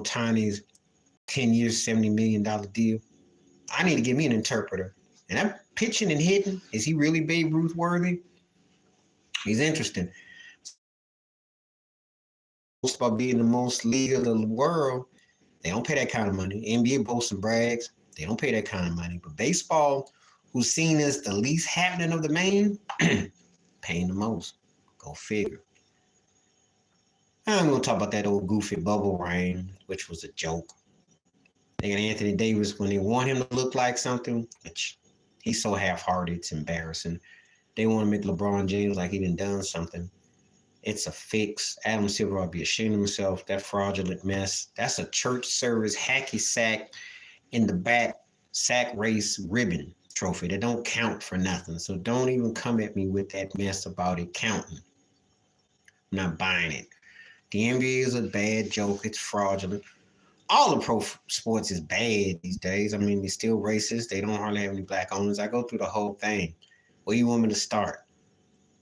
Tany's 10 years, $70 million deal. I need to give me an interpreter. And that pitching and hitting, is he really Babe Ruth worthy? He's interesting. About being the most league of the world, they don't pay that kind of money. NBA boasts and brags, they don't pay that kind of money. But baseball, who's seen as the least happening of the main, paying the most. Go figure. I'm going to talk about that old goofy bubble rain, which was a joke. They got Anthony Davis when they want him to look like something, which he's so half-hearted, it's embarrassing. They want to make LeBron James like he done something. It's a fix. Adam Silver ought to be ashamed of himself. That fraudulent mess. That's a church service hacky sack in the back sack race ribbon trophy that don't count for nothing. So don't even come at me with that mess about it counting. I'm not buying it. The NBA is a bad joke. It's fraudulent. All the pro sports is bad these days. I mean, they're still racist. They don't hardly have any black owners. I go through the whole thing. Where you want me to start?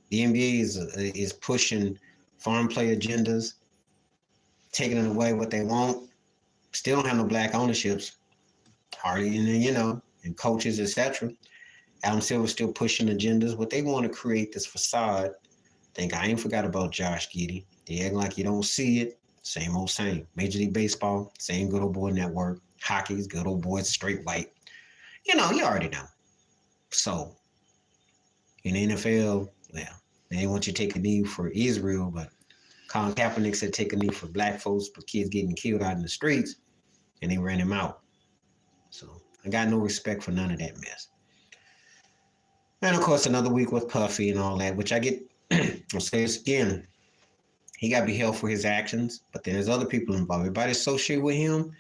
The NBA is pushing farm play agendas, taking away what they want. Still don't have no black ownerships, hardly, and coaches, etc. Adam Silver's still pushing agendas. What they want to create this facade. Think I ain't forgot about Josh Giddey. They act like you don't see it. Same old same. Major League Baseball, same good old boy network. Hockey's good old boy, straight white. You already know. So in the NFL, well, they didn't want you to take a knee for Israel, but Colin Kaepernick said take a knee for black folks, for kids getting killed out in the streets, and they ran him out. So I got no respect for none of that mess. And of course, another week with Puffy and all that, which I get, I'll say this again, he got to be held for his actions, but then there's other people involved. Everybody associated with him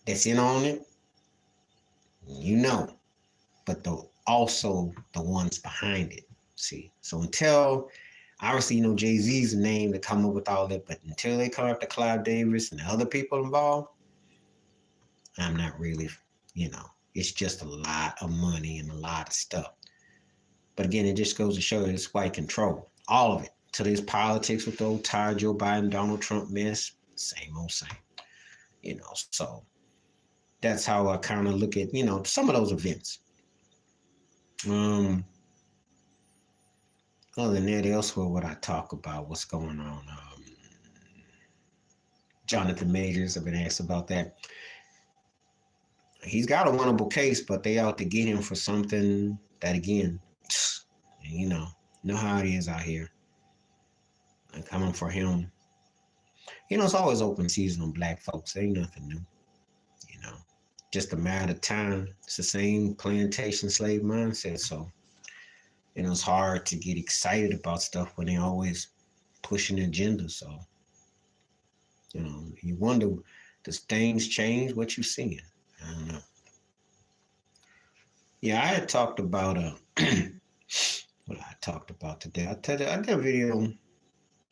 that's in on it, but also the ones behind it. See, so until obviously Jay-Z's the name to come up with all that, but until they come after Clive Davis and the other people involved, I'm not really, it's just a lot of money and a lot of stuff. But again, it just goes to show you it's white control, all of it. To this politics with the old tired Joe Biden, Donald Trump mess, same old same. So that's how I kind of look at, some of those events. Other than that, elsewhere, what I talk about, what's going on. Jonathan Majors, I've been asked about that. He's got a winnable case, but they out to get him for something that, again, know how it is out here. And coming for him. It's always open season on black folks. Ain't nothing new. Just a matter of time. It's the same plantation slave mindset. So, it's hard to get excited about stuff when they always pushing agendas. So, you wonder, does things change? What you seeing? I don't know. Yeah, I had talked about what I talked about today. I did a video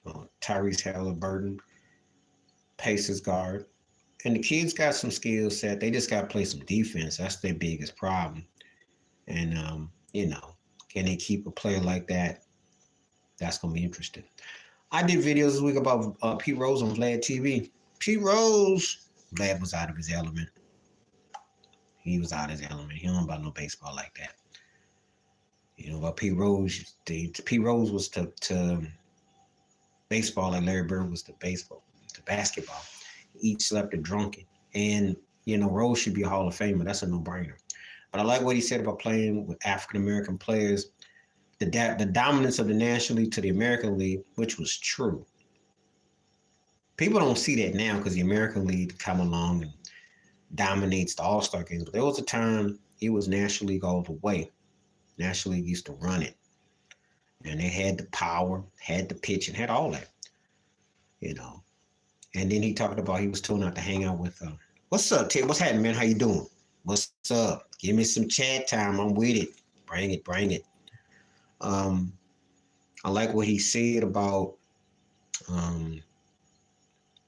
on Tyrese Halliburton, Pacers guard. And the kids got some skill set. They just got to play some defense. That's their biggest problem. And, can they keep a player like that? That's going to be interesting. I did videos this week about Pete Rose on Vlad TV. Pete Rose, Vlad was out of his element. He was out of his element. He don't know about no baseball like that. About Pete Rose, Pete Rose was to baseball like Larry Bird was to basketball. Eat, slept, or drunken. And, Rose should be a Hall of Famer. That's a no-brainer. But I like what he said about playing with African-American players, the dominance of the National League to the American League, which was true. People don't see that now because the American League come along and dominates the All-Star games. But there was a time it was National League all the way. National League used to run it. And they had the power, had the pitch, and had all that. And then he talked about he was told not to hang out with, what's up, Ted? What's happening, man? How you doing? What's up? Give me some chat time. I'm with it. Bring it. I like what he said about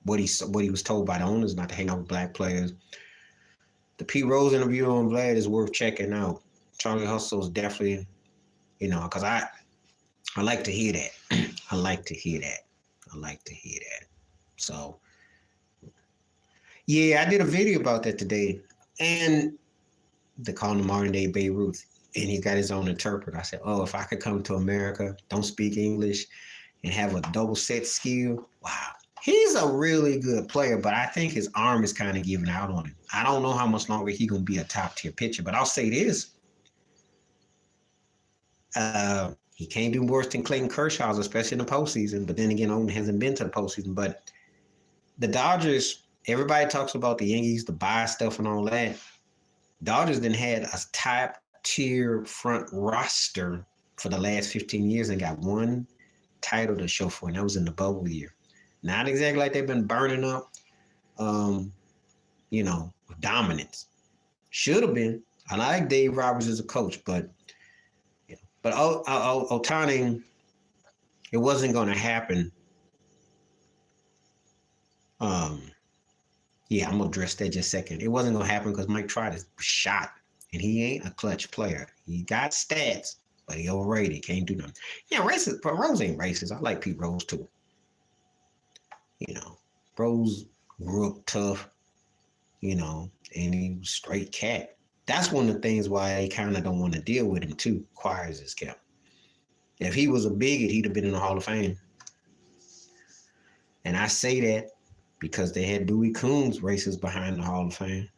what he was told by the owners not to hang out with black players. The Pete Rose interview on Vlad is worth checking out. Charlie Hustle is definitely, because I like to hear that. I like to hear that. So Yeah, I did a video about that today. And they call him the modern day Babe Ruth. And he's got his own interpreter. I said, oh, if I could come to America, don't speak English, and have a double set skill, wow. He's a really good player, but I think his arm is kind of giving out on him. I don't know how much longer he's going to be a top tier pitcher, but I'll say this. He can't do worse than Clayton Kershaw's, especially in the postseason. But then again, Owen hasn't been to the postseason. But the Dodgers, everybody talks about the Yankees, the buy stuff and all that. Dodgers then had a top tier front roster for the last 15 years and got one title to show for, and that was in the bubble year. Not exactly like they've been burning up, with dominance. Should have been. I like Dave Roberts as a coach, but Ohtani, it wasn't going to happen. I'm going to address that just a second. It wasn't going to happen because Mike Trout is shot, and he ain't a clutch player. He got stats, but he overrated. Can't do nothing. Yeah, racist, but Rose ain't racist. I like Pete Rose, too. Rose grew up tough, and he was straight cat. That's one of the things why they kind of don't want to deal with him, too. Quiet as kept. If he was a bigot, he'd have been in the Hall of Fame. And I say that because they had Dewey Coons racist behind the Hall of Fame.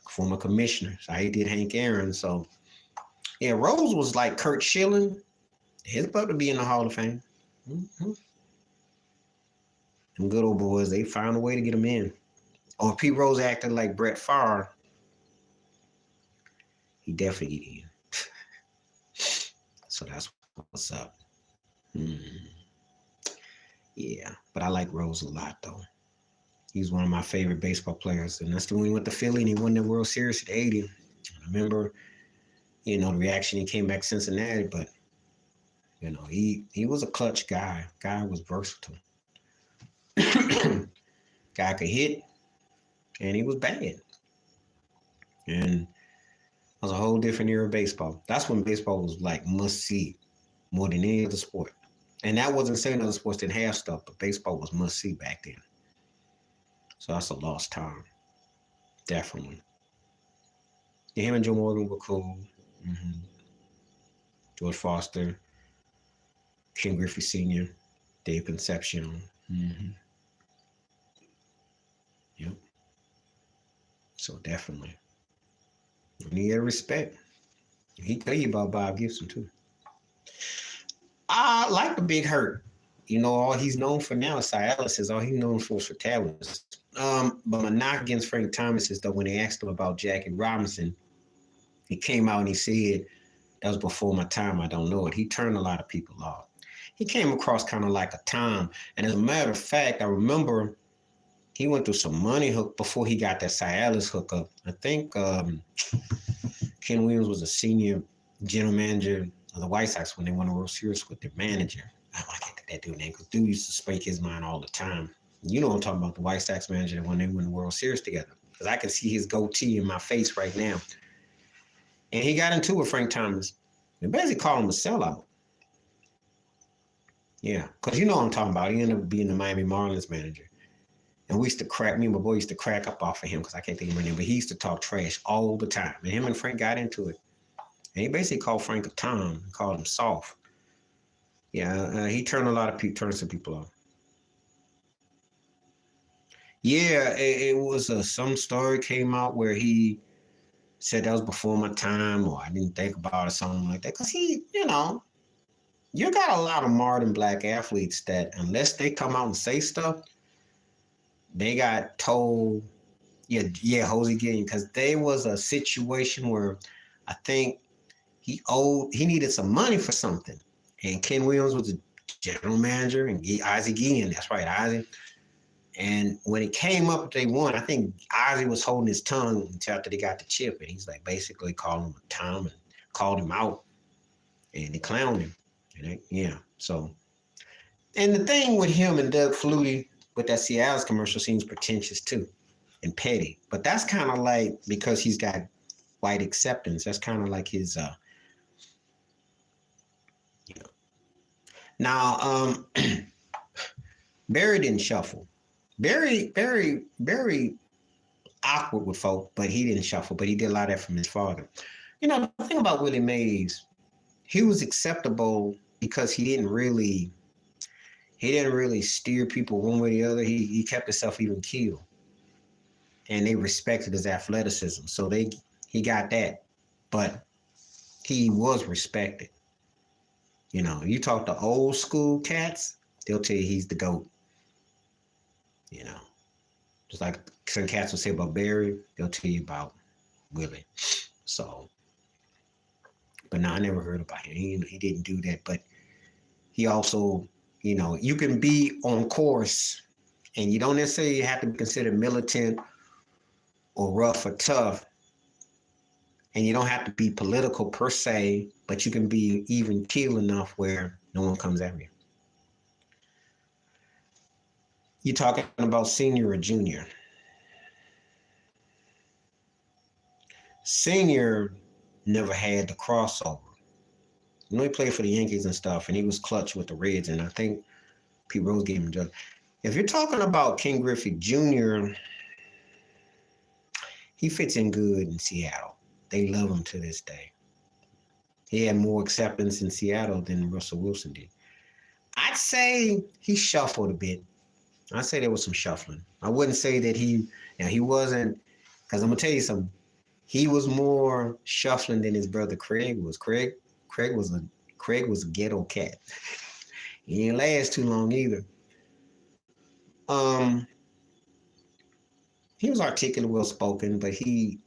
Former commissioner. So he did Hank Aaron. So, yeah, Rose was like Kurt Schilling. He's about to be in the Hall of Fame. Them good old boys, they found a way to get him in. Or if Pete Rose acted like Brett Favre, he definitely get in. So that's what's up. Yeah, but I like Rose a lot, though. He's one of my favorite baseball players, and that's the when he went to Philly and he won the World Series at 80. I remember, the reaction. He came back to Cincinnati, but he was a clutch guy. Guy was versatile. Guy could hit, and he was bad. And it was a whole different era of baseball. That's when baseball was like must see more than any other sport. And that wasn't saying other sports didn't have stuff, but baseball was must see back then. So that's a lost time. Definitely. Yeah, him and Joe Morgan were cool. George Foster, Ken Griffey Sr., Dave Concepcion. Yep. So definitely. And he had respect. He tell you about Bob Gibson too. I like the Big Hurt. All he's known for now is dialysis. All he's known for is tablets. But my knock against Frank Thomas is that when they asked him about Jackie Robinson, he came out and he said, that was before my time, I don't know it. He turned a lot of people off. He came across kind of like a Tom. And as a matter of fact, I remember he went through some money hook before he got that Cialis hookup. I think Ken Williams was a senior general manager of the White Sox when they won the World Series with their manager. I can't get that dude's name because dude used to speak his mind all the time. You know what I'm talking about, the White Sox manager when they won the World Series together. Because I can see his goatee in my face right now. And he got into it with Frank Thomas. They basically called him a sellout. Yeah, because you know what I'm talking about. He ended up being the Miami Marlins manager. And me and my boy used to crack up off of him because I can't think of his name, but he used to talk trash all the time. And him and Frank got into it. And he basically called Frank a Tom, called him soft. Yeah, he turned some people off. Yeah, it was some story came out where he said that was before my time, or I didn't think about it, something like that. Because you got a lot of modern black athletes that unless they come out and say stuff, they got told, Jose Gideon, because there was a situation where I think he needed some money for something. And Ken Williams was the general manager, and Ozzie Guillen, that's right, Ozzie. And when it came up, they won. I think Ozzie was holding his tongue until after they got the chip, and he's like basically calling him a Tom and called him out, and they clowned him. So. And the thing with him and Doug Flutie with that Cialis commercial seems pretentious too, and petty. But that's kind of like because he's got white acceptance. That's kind of like his, Now, Barry didn't shuffle. Very, very, very awkward with folk, but he didn't shuffle, but he did a lot of that from his father. You know, the thing about Willie Mays, he was acceptable because he didn't really steer people one way or the other. He kept himself even keel. And they respected his athleticism. So he got that. But he was respected. You know, you talk to old school cats, they'll tell you he's the GOAT. You know, just like some cats will say about Barry, they'll tell you about Willie. So, but no, I never heard about him. He didn't do that. But he also, you know, you can be on course and you don't necessarily have to be considered militant or rough or tough. And you don't have to be political per se, but you can be even keel enough where no one comes at you. You talking about senior or junior? Senior never had the crossover. You know, he played for the Yankees and stuff, and he was clutch with the Reds, and I think Pete Rose gave him a judge. If you're talking about King Griffey Jr., he fits in good in Seattle. They love him to this day. He had more acceptance in Seattle than Russell Wilson did. I'd say he shuffled a bit. I'd say there was some shuffling. I wouldn't say that he wasn't, because I'm going to tell you something. He was more shuffling than his brother Craig was. Craig was a ghetto cat. He didn't last too long either. He was articulate, well spoken, but he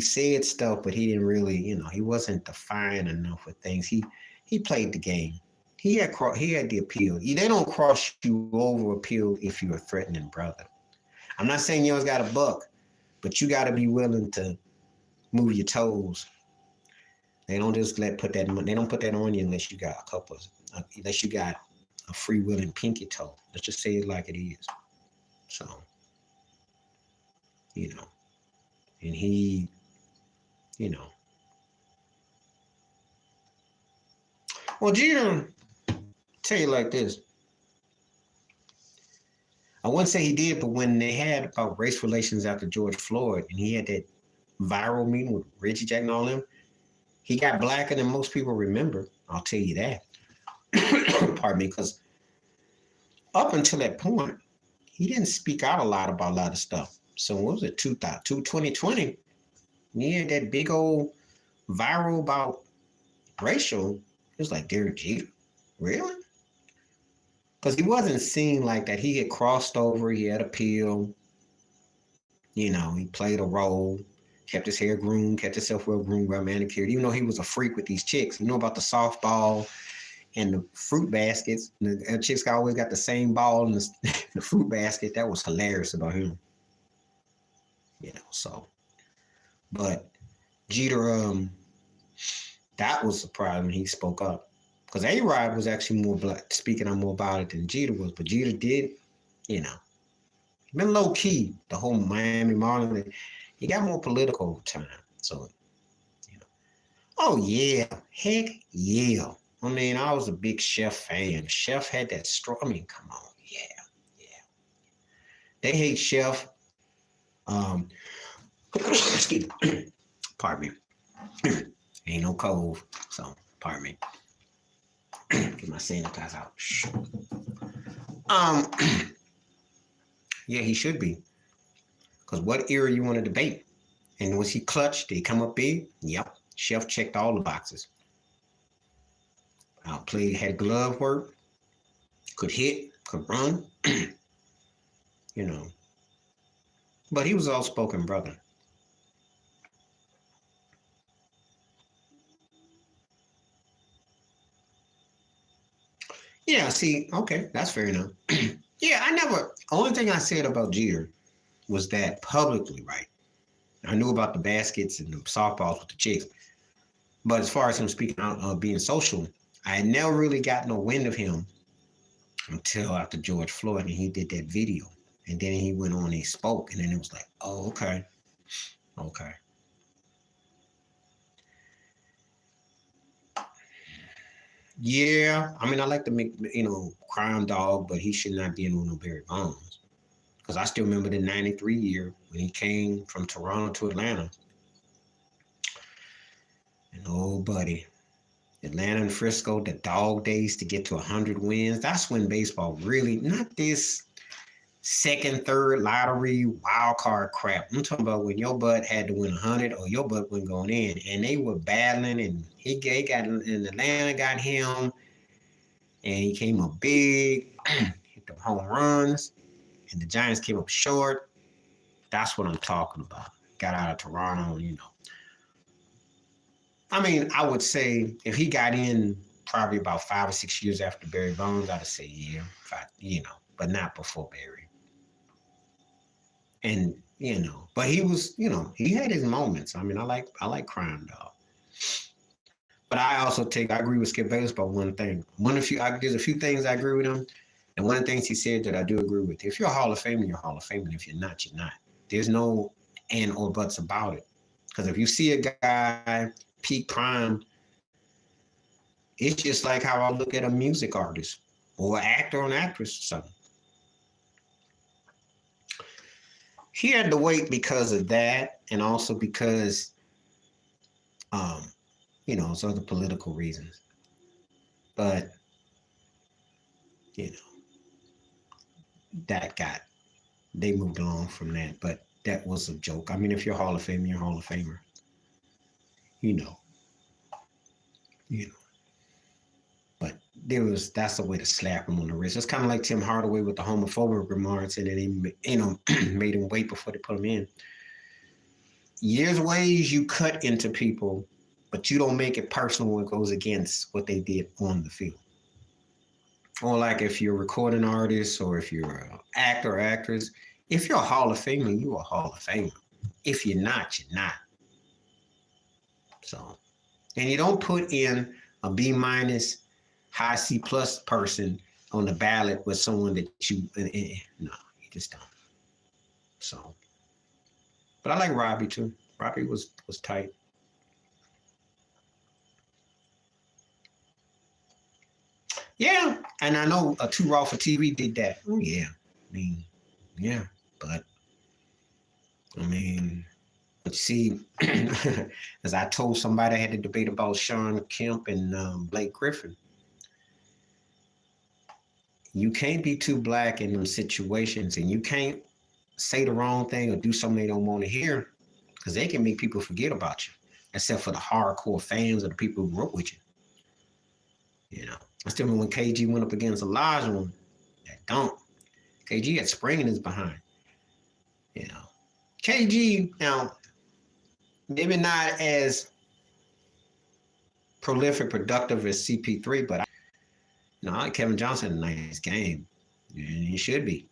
said stuff, but he didn't really, he wasn't defiant enough with things. He played the game. He had the appeal. They don't cross you over appeal if you're a threatening brother. I'm not saying you always got a buck, but you got to be willing to move your toes. They don't just put that on you unless you got unless you got a free willing pinky toe. Let's just say it like it is. So, and he, well, Jeter, tell you like this. I wouldn't say he did, but when they had about race relations after George Floyd, and he had that viral meeting with Reggie Jack and all them, he got blacker than most people remember. I'll tell you that. Pardon me, because up until that point, he didn't speak out a lot about a lot of stuff. So what was it, 2020? He had that big old viral about racial. It was like Derek Jeter. Really? Because he wasn't seen like that. He had crossed over. He had appeal. He played a role. Kept his hair groomed, kept himself well groomed, well manicured. Even though he was a freak with these chicks. About the softball and the fruit baskets. The chicks always got the same ball in the fruit basket. That was hilarious about him. So. But Jeter, that was surprising when he spoke up. Because A-Rod was actually speaking out more about it than Jeter was. But Jeter did, been low key, the whole Miami Marlins. He got more political over time. So, oh yeah, heck yeah. I was a big Chef fan. Chef had that straw. Come on, yeah. They hate Chef. Excuse me. Pardon me. Ain't no cold, so pardon me. Get my sanitizer out. Yeah, he should be. Because what era you want to debate? And was he clutch? Did he come up big? Yep. Chef checked all the boxes. Had glove work, could hit, could run. But he was an outspoken brother. Yeah, see, okay, that's fair enough. Yeah, only thing I said about Jeter was that publicly, right? I knew about the baskets and the softballs with the chicks. But as far as him speaking out, being social, I had never really got no wind of him until after George Floyd, and he did that video. And then he went on and he spoke, and then it was like, oh, okay. Yeah, I mean, I like to make, Crime Dog, but he should not be in on no Barry Bonds. Because I still remember the 93 year when he came from Toronto to Atlanta. And oh, buddy, Atlanta and Frisco, the dog days to get to 100 wins. That's when baseball really, not this second, third lottery wild card crap. I'm talking about when your butt had to win 100 or your butt wasn't going in. And they were battling, and he got in Atlanta, got him, and he came up big, hit the home runs, and the Giants came up short. That's what I'm talking about. Got out of Toronto. I mean, I would say if he got in probably about 5 or 6 years after Barry Bonds, I'd say yeah, but not before Barry. And but he was, he had his moments. I mean, I like Crime Dog. But I agree with Skip Bayless about one thing. There's a few things I agree with him, and one of the things he said that I do agree with. If you're a Hall of Famer, you're a Hall of Famer. If you're not, you're not. There's no and or buts about it. Because if you see a guy peak prime, it's just like how I look at a music artist or an actor or an actress or something. He had to wait because of that, and also because, it's other political reasons. But, you know, they moved along from that. But that was a joke. I mean, if you're a Hall of Famer, you're a Hall of Famer. You know. But that's a way to slap him on the wrist. It's kind of like Tim Hardaway with the homophobic remarks, and then they, made him wait before they put him in. There's ways you cut into people, but you don't make it personal when it goes against what they did on the field. Or like if you're a recording artist or if you're an actor or actress, if you're a Hall of Famer, you're a Hall of Famer. If you're not, you're not. So, and you don't put in a B minus, high C plus person on the ballot with someone that no, you just don't. So, but I like Robbie too. Robbie was tight. Yeah, and I know Too Raw for TV did that. Oh yeah, I mean, yeah, but I mean, but see, as I told somebody, I had to debate about Sean Kemp and Blake Griffin. You can't be too black in them situations, and you can't say the wrong thing or do something they don't want to hear, because they can make people forget about you, except for the hardcore fans or the people who grew up with you. I still remember when KG went up against Elijah that don't. KG had spring in his behind. KG, now, maybe not as prolific, productive as CP3, but I like Kevin Johnson, a nice game. And he should be.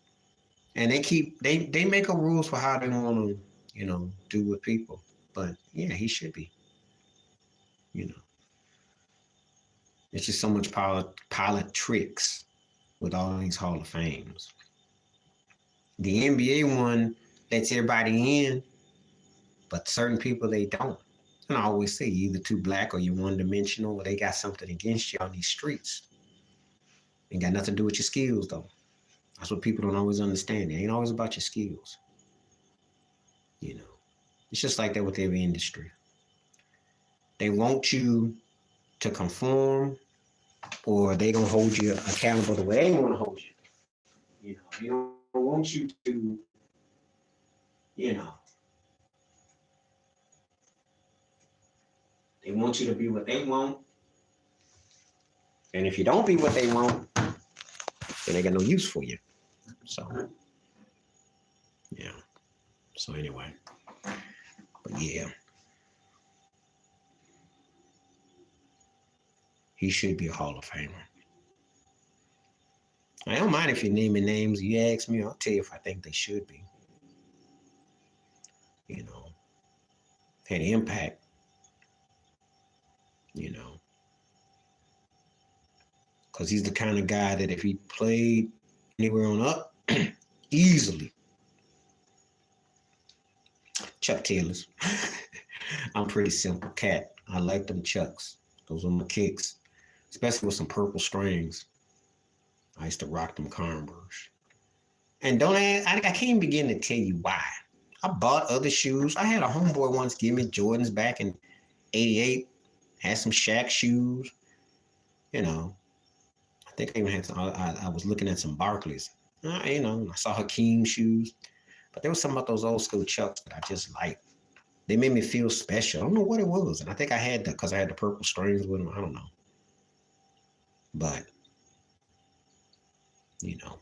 And they make up rules for how they want to, do with people. But yeah, he should be. It's just so much politics with all these Hall of Fames. The NBA one lets everybody in, but certain people they don't. And I always say, you're either too black or you're one-dimensional, or they got something against you on these streets. Ain't got nothing to do with your skills, though. That's what people don't always understand. It ain't always about your skills. It's just like that with every industry. They want you to conform, or they gonna hold you accountable the way they want to hold you. They don't want you to, they want you to be what they want. And if you don't be what they want, then they got no use for you. So, yeah. So anyway, but yeah. He should be a Hall of Famer. I don't mind if you're naming names. You ask me, I'll tell you if I think they should be. Had impact. Because he's the kind of guy that if he played anywhere on up, easily. Chuck Taylors. I'm pretty simple cat. I like them Chucks. Those are my kicks. especially with some purple strings. I used to rock them Converse. And don't I can't even begin to tell you why. I bought other shoes. I had a homeboy once give me Jordans back in '88. Had some Shaq shoes. You know, I think I even had some, I was looking at some Barclays. I saw Hakeem shoes. But there was something about those old school Chucks that I just liked. They made me feel special. I don't know what it was. And I think I had that because I had the purple strings with them. I don't know. But, you know,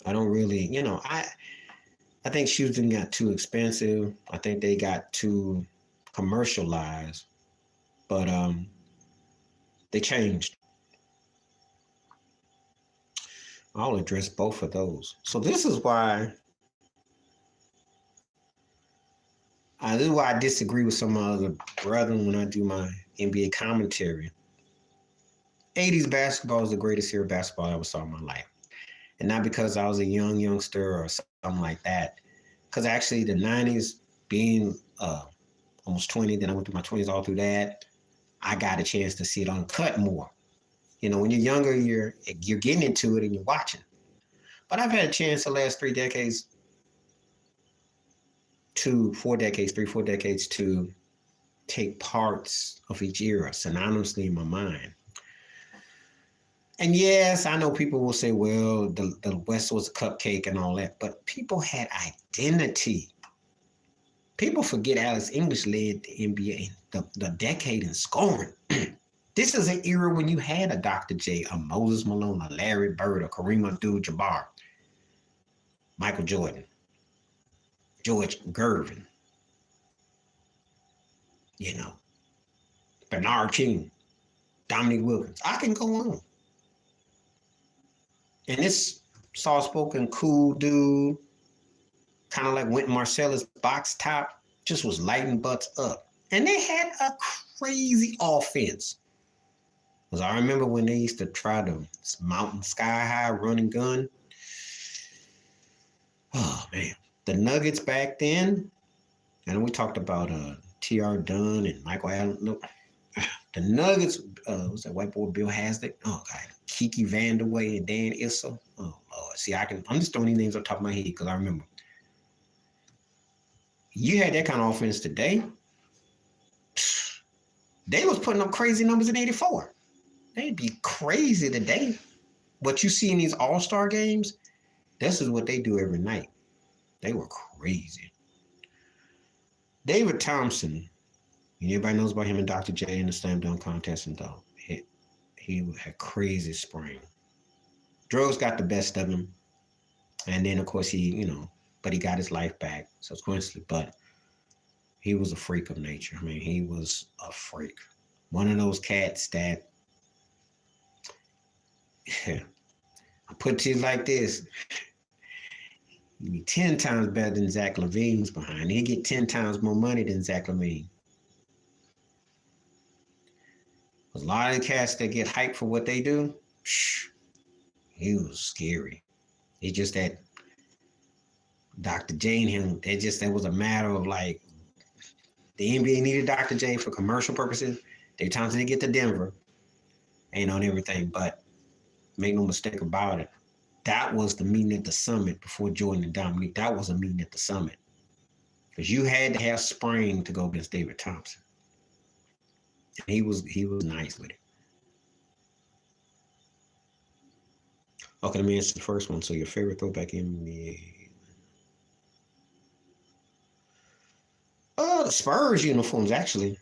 I don't really, I think shoes didn't get too expensive. I think they got too commercialized. But they changed. I'll address both of those. So this is why I disagree with some other brethren when I do my NBA commentary. 80s basketball is the greatest era of basketball I ever saw in my life. And not because I was a youngster or something like that. Because actually the 90s, being almost 20, then I went through my 20s all through that, I got a chance to see it uncut more. When you're younger, you're getting into it and you're watching. But I've had a chance the last 3 decades, 4 decades, 3-4 decades to take parts of each era synonymously in my mind. And yes, I know people will say, well, the West was a cupcake and all that, but people had identity. People forget Alex English led the NBA the decade in scoring. This is an era when you had a Dr. J, a Moses Malone, a Larry Bird, a Kareem Abdul-Jabbar, Michael Jordan, George Gervin, Bernard King, Dominique Wilkins. I can go on. And this soft-spoken, cool dude, kind of like Wynton Marsalis box top, just was lighting butts up. And they had a crazy offense. Because I remember when they used to try to mountain sky high run and gun. Oh, man. The Nuggets back then, and we talked about T.R. Dunn and Michael Allen. Look, the Nuggets, was that white boy Bill Hasdick? Oh, God. Kiki Vanderway and Dan Issel. Oh, Lord. See, I'm just throwing these names on top of my head because I remember. You had that kind of offense today, they was putting up crazy numbers in 84. They'd be crazy today. What you see in these all-star games, this is what they do every night. They were crazy. David Thompson, everybody knows about him and Dr. J in the slam dunk contest and all. He had crazy spring. Drugs got the best of him. And then, of course, but he got his life back subsequently. But he was a freak of nature. I mean, he was a freak. One of those cats that, I put it to you like this. He'd be 10 times better than Zach LaVine's behind. He'd get 10 times more money than Zach LaVine. A lot of the cats that get hyped for what they do, he was scary. It's just that Dr. J and him, that was a matter of like, the NBA needed Dr. J for commercial purposes. They Thompson didn't get to Denver and on everything, but make no mistake about it. That was the meeting at the summit before Jordan and Dominique. That was a meeting at the summit. Because you had to have spring to go against David Thompson. And he was nice with it. Okay, let me answer the first one. So your favorite throwback NBA? The Spurs uniforms, actually.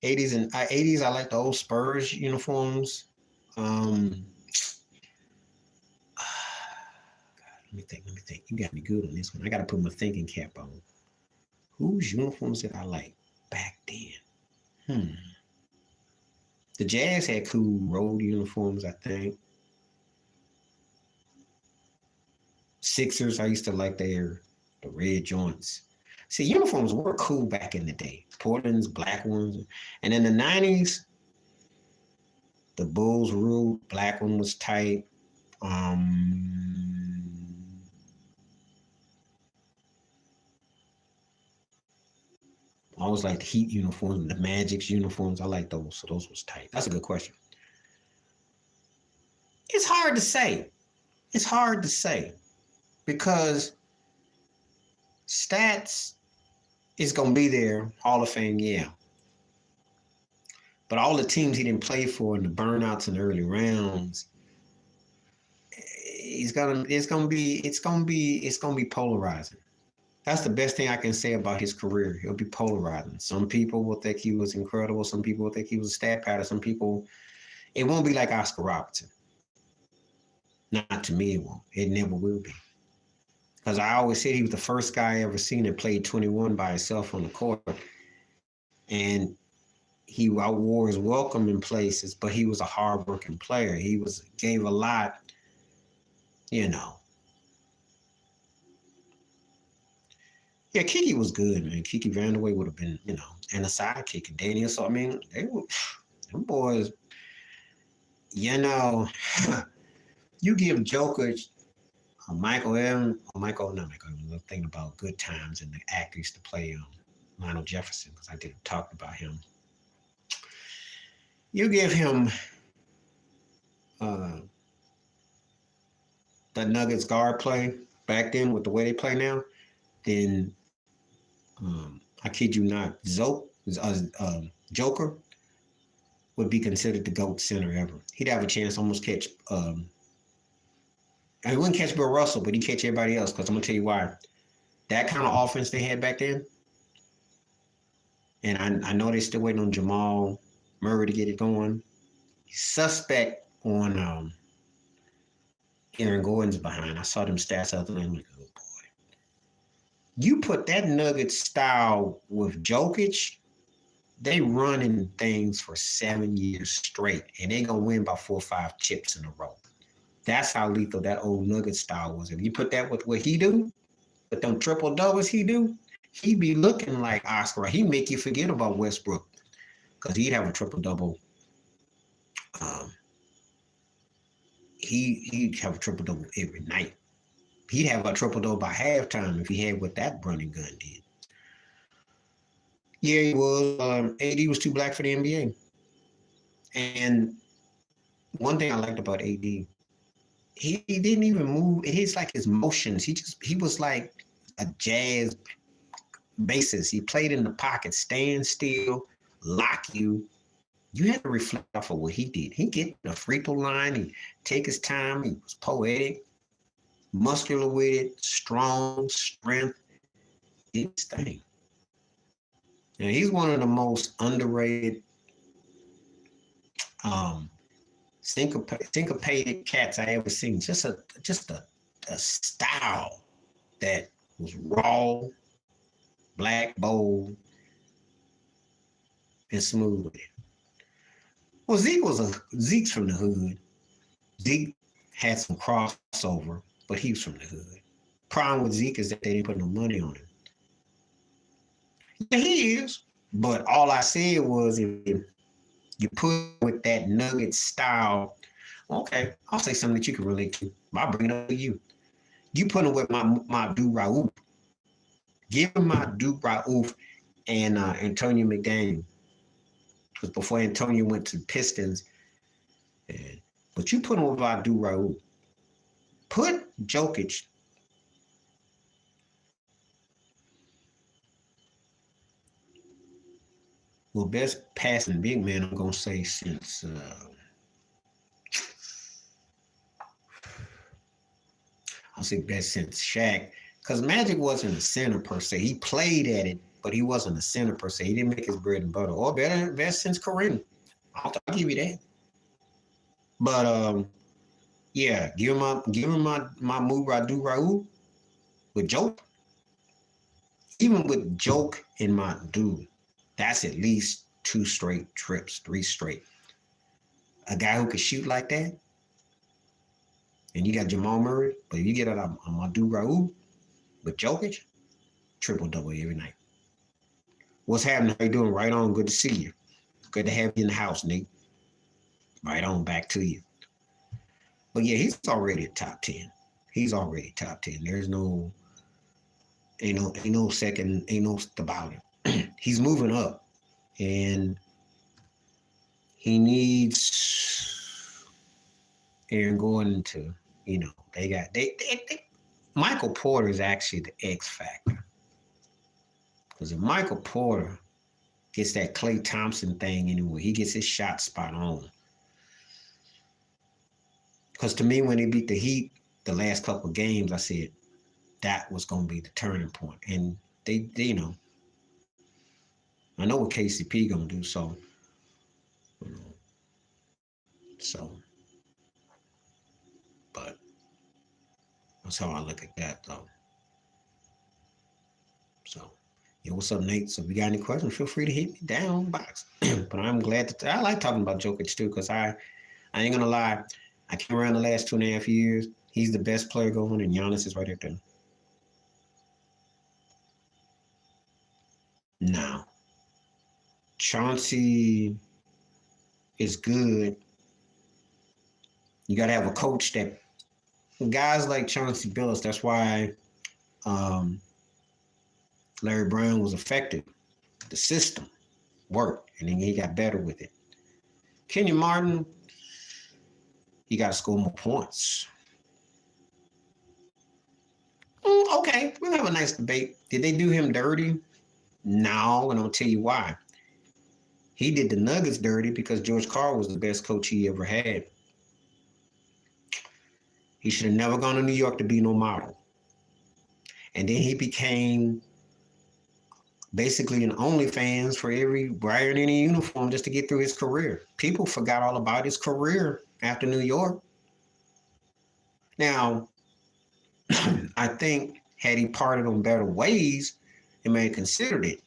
80s and 80s, I like the old Spurs uniforms. God, let me think. You got me good on this one. I got to put my thinking cap on. Whose uniforms did I like back then? The Jazz had cool road uniforms, I think. Sixers, I used to like the red joints. See, uniforms were cool back in the day. Portland's black ones. And in the 90s, the Bulls ruled. Black one was tight. I always like the Heat uniforms, the Magic's uniforms. I like those. So those was tight. That's a good question. It's hard to say. It's hard to say because stats is going to be there. Hall of Fame, yeah. But all the teams he didn't play for and the burnouts in the early rounds, it's gonna be polarizing. That's the best thing I can say about his career. He'll be polarizing. Some people will think he was incredible. Some people will think he was a stat pattern. Some people, it won't be like Oscar Robertson. Not to me, it won't. It never will be. Because I always said he was the first guy I ever seen that played 21 by himself on the court. And he outwore his welcome in places, but he was a hard-working player. He gave a lot, you know. Yeah, Kiki was good, man. Kiki Vanderway would have been, you know, and a sidekick and Daniel. So I mean, them boys, you know, you give Joker, Michael Evans, not Michael Evans, I'm thinking about Good Times and the actor used to play Lionel Jefferson, because I didn't talk about him. You give him the Nuggets guard play back then with the way they play now, then I kid you not, Joker would be considered the GOAT center ever. He'd have a chance to almost catch, he wouldn't catch Bill Russell, but he'd catch everybody else, because I'm going to tell you why. That kind of offense they had back then, and I know they're still waiting on Jamal Murray to get it going. He's suspect on Aaron Gordon's behind. I saw them stats the other night. I'm like, oh boy. You put that Nuggets style with Jokic, they running things for 7 years straight, and they gonna win by 4 or 5 chips in a row. That's how lethal that old Nugget style was. If you put that with what he do, with them triple doubles he do, he be looking like Oscar. He make you forget about Westbrook, because he'd have a triple double. He'd have a triple double every night. He'd have a triple double by halftime if he had what that running gun did. Yeah, he was. AD was too black for the NBA. And one thing I liked about AD, he didn't even move. It's like his motions. He was like a jazz bassist. He played in the pocket, stand still, lock you. You had to reflect off of what he did. He get the free throw line. He take his time. He was poetic, muscular with it, strong, strength. Did his thing. And he's one of the most underrated, syncopated cats I ever seen. Just a style that was raw, black, bold, and smooth with it. Well, Zeke's from the hood. Zeke had some crossover, but he was from the hood. Problem with Zeke is that they didn't put no money on him. Yeah, he is. But all I said was, if you put with that Nugget style, okay, I'll say something that you can relate to. I'll bring it up to you. You put him with my dude Raouf. Give him my dude Raouf and Antonio McDaniel. Because before Antonio went to the Pistons, but you put him with my dude Raouf. Put Jokic. Well, best passing big man, I'm going to say since I'll say best since Shaq. Because Magic wasn't a center per se. He played at it, but he wasn't a center per se. He didn't make his bread and butter. Or better, best since Kareem. I'll give you that. But yeah, give him my move Raouf with Joke. Even with Joke and my dude, that's at least 2 straight trips, 3 straight. A guy who could shoot like that, and you got Jamal Murray, but if you get it on my dude Raouf with Jokic, triple double every night. What's happening? How you doing? Right on. Good to see you. Good to have you in the house, Nate. Right on. Back to you. But yeah, he's already a top 10. He's already top 10. There's ain't no second, ain't no about it. he's moving up, and he needs Aaron Gordon to, they Michael Porter is actually the X factor. Because if Michael Porter gets that Klay Thompson thing anyway, he gets his shot spot on. Because to me, when they beat the Heat the last couple of games, I said that was going to be the turning point. And they I know what KCP going to do, so, but that's how I look at that, though. So, yeah, what's up, Nate? So if you got any questions, feel free to hit me down box. But I'm glad that I like talking about Jokic too, because I ain't gonna lie, I came around the last 2.5 years. He's the best player going, and Giannis is right there. Now, Chauncey is good. You got to have a coach that guys like Chauncey Billups. That's why Larry Brown was effective. The system worked, and then he got better with it. Kenyon Martin, he got to score more points. Okay, we'll have a nice debate. Did they do him dirty? No, and I'll tell you why. He did the Nuggets dirty because George Karl was the best coach he ever had. He should have never gone to New York to be no model. And then he became basically an OnlyFans for every wearing any uniform just to get through his career. People forgot all about his career after New York. Now, I think had he parted on better ways, he may have considered it.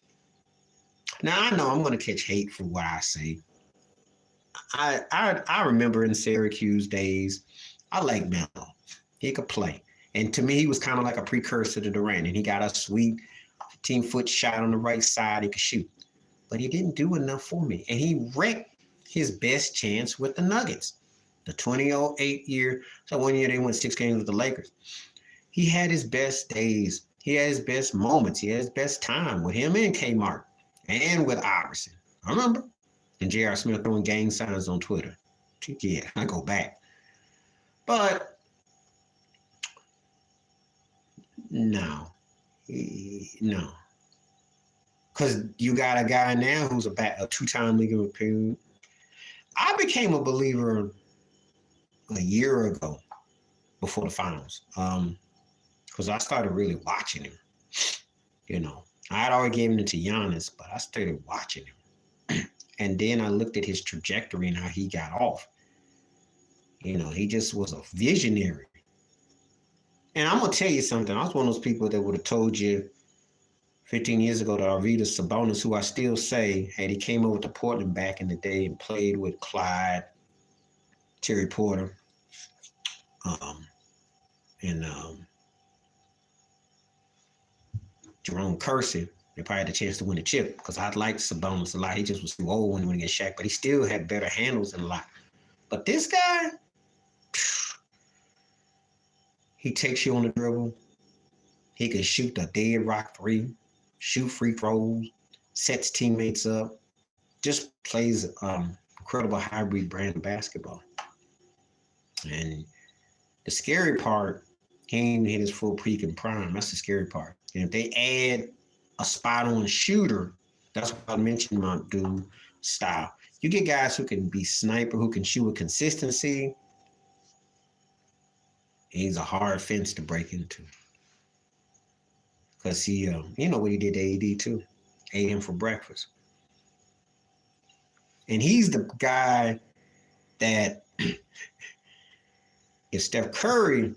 Now, I know I'm going to catch hate for what I say. I remember in Syracuse days, I like Melo. He could play. And to me, he was kind of like a precursor to Durant. And he got a sweet 15-foot shot on the right side. He could shoot. But he didn't do enough for me. And he wrecked his best chance with the Nuggets. The 2008 year. So one year they won 6 games with the Lakers. He had his best days. He had his best moments. He had his best time with him and Kmart and with Iverson. I remember. And J.R. Smith throwing gang signs on Twitter. Yeah, I go back. But no. Because you got a guy now who's a 2-time League of Appeal. I became a believer a year ago before the finals. Because I started really watching him. I had already given it to Giannis, but I started watching him. And then I looked at his trajectory and how he got off. He just was a visionary. And I'm going to tell you something. I was one of those people that would have told you 15 years ago that Arvydas Sabonis, who I still say, had he came over to Portland back in the day and played with Clyde, Terry Porter, and Jerome Kersey, they probably had a chance to win the chip because I liked Sabonis a lot. He just was too old when he went against Shaq, but he still had better handles than a lot. But this guy, he takes you on the dribble. He can shoot the dead rock 3, shoot free throws, sets teammates up, just plays incredible hybrid brand of basketball. And the scary part, he ain't even hit his full peak and prime. That's the scary part. And if they add a spot-on shooter, that's what I mentioned my dude style. You get guys who can be sniper, who can shoot with consistency. He's a hard fence to break into. Because he, you know what he did to AD too. Ate him for breakfast. And he's the guy that if Steph Curry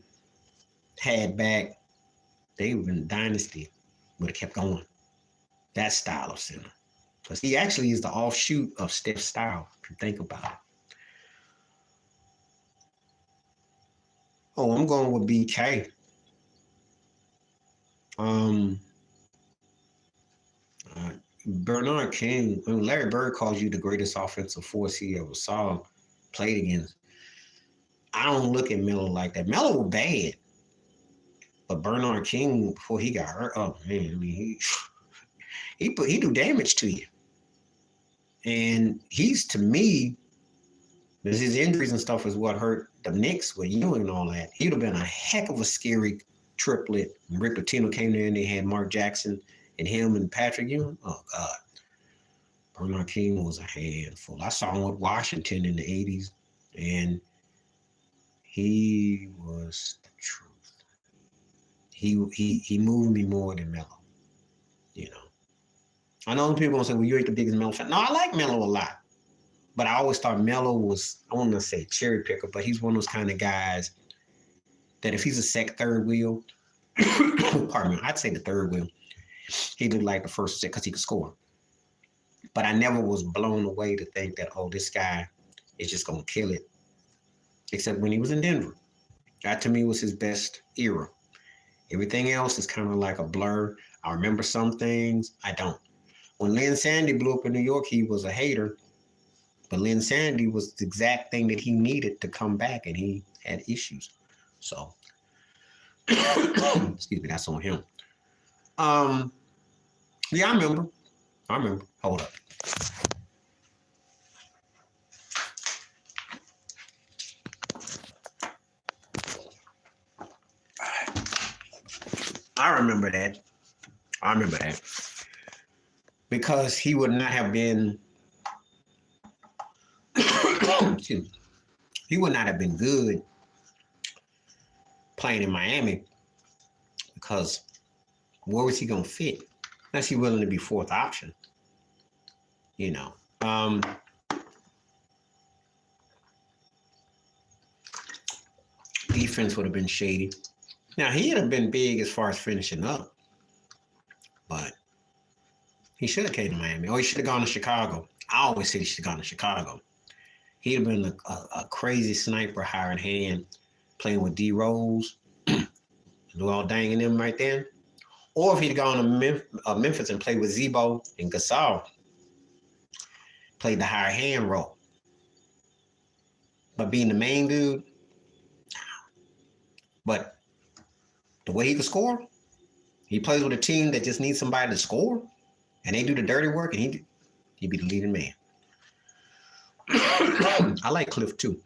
had back, they would have been a dynasty, would have kept going. That style of center. Because he actually is the offshoot of Steph's style, if you think about it. Oh, I'm going with BK. Bernard King, when Larry Bird calls you the greatest offensive force he ever saw, played against, I don't look at Melo like that. Melo was bad. But Bernard King, before he got hurt, oh man, I mean, he do damage to you. And he's, to me, because his injuries and stuff is what hurt the Knicks with Ewing and all that. He'd have been a heck of a scary triplet. Rick Pitino came there and they had Mark Jackson and him and Patrick Ewing. Oh God. Bernard King was a handful. I saw him with Washington in the 80s, and he was the truth. He moved me more than Melo, you know. I know people gonna say, well, you ain't the biggest Melo fan. No, I like Melo a lot. But I always thought Melo was, I want to say cherry picker, but he's one of those kind of guys that if he's a third wheel, pardon me, I'd say the third wheel, he looked like the first set because he could score. But I never was blown away to think that, oh, this guy is just going to kill it, except when he was in Denver. That to me was his best era. Everything else is kind of like a blur. I remember some things, I don't. When Lynn Sandy blew up in New York, he was a hater. But Lynn Sandy was the exact thing that he needed to come back, and he had issues. So, excuse me, that's on him. Yeah, I remember. Hold up. I remember that. Because he would not have been, excuse me, he would not have been good playing in Miami, because where was he going to fit? Unless he willing to be fourth option, you know. Defense would have been shady. Now, he'd have been big as far as finishing up, but he should have came to Miami, or he should have gone to Chicago. I always say he should have gone to Chicago. He'd have been a crazy sniper, hired hand, playing with D Rose, do all dang in them right then. Or if he'd gone to Memphis and played with Zebo and Gasol, played the higher hand role. But being the main dude, but the way he could score, he plays with a team that just needs somebody to score, and they do the dirty work, and he'd be the leading man. I like Cliff too.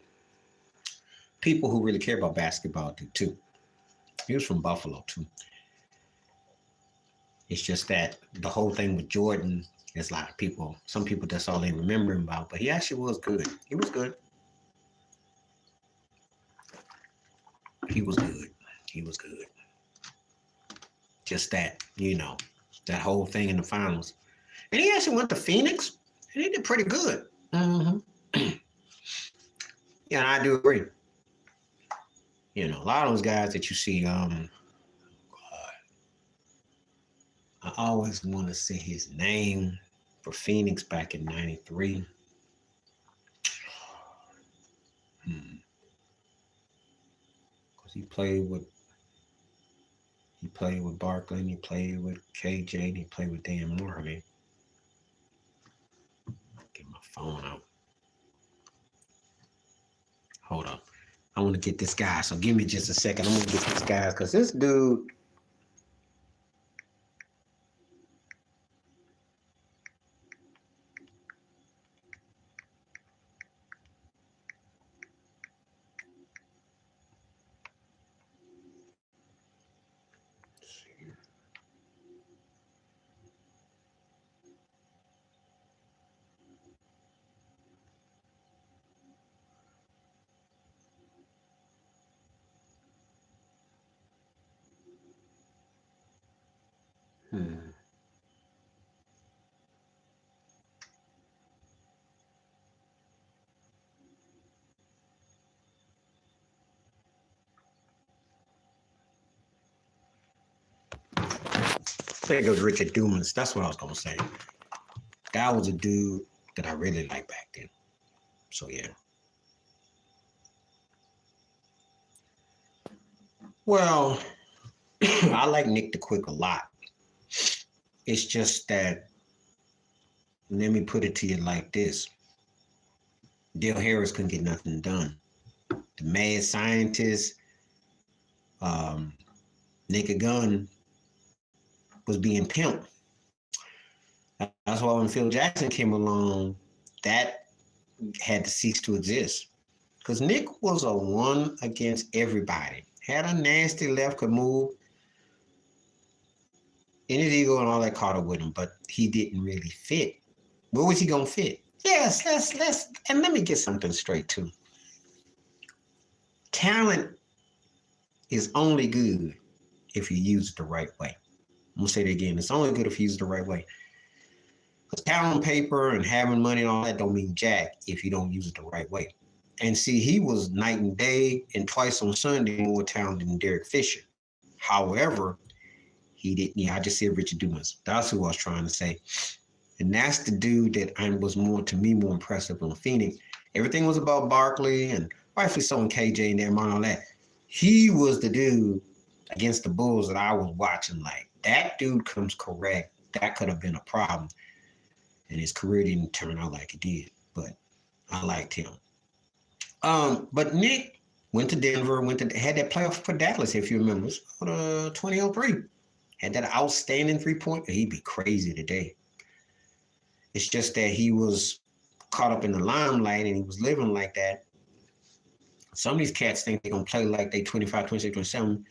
People who really care about basketball do too. He was from Buffalo too. It's just that the whole thing with Jordan is a lot of people, some people, that's all they remember him about, but he actually was good. He was good. Just that, you know, that whole thing in the finals. And he actually went to Phoenix, and he did pretty good. Mm-hmm. Yeah, and I do agree. You know, a lot of those guys that you see, I always want to say his name for Phoenix back in '93. Because he played with Barkley, and he played with KJ, and he played with Dan Moore. I mean, get my phone out. Hold up. I want to get this guy, so give me just a second. I'm going to get this guy, because this dude, there goes Richard Dumas. That's what I was going to say. That was a dude that I really liked back then. So, yeah. Well, I like Nick the Quick a lot. It's just that, let me put it to you like this. Dale Harris couldn't get nothing done. The mad scientist, Naked Gun, was being pimped. That's why when Phil Jackson came along, that had to cease to exist. Because Nick was a one against everybody. Had a nasty left, could move, and his ego and all that caught up with him, but he didn't really fit. Where was he gonna fit? Yes, let's and let me get something straight too. Talent is only good if you use it the right way. I'm gonna say that again. It's only good if you use it the right way. Because talent on paper and having money and all that don't mean jack if you don't use it the right way. And see, he was night and day and twice on Sunday more talented than Derek Fisher. However, he didn't. Yeah, I just said Richard Dumas. That's who I was trying to say. And that's the dude that I was more, to me, more impressive on Phoenix. Everything was about Barkley and rightfully so, and KJ and them and all that. He was the dude against the Bulls that I was watching. Like, that dude comes correct. That could have been a problem. And his career didn't turn out like it did. But I liked him. But Nick went to Denver, had that playoff for Dallas, if you remember. It was 2003. Had that outstanding 3-point. He'd be crazy today. It's just that he was caught up in the limelight and he was living like that. Some of these cats think they're going to play like they 25, 26, 27,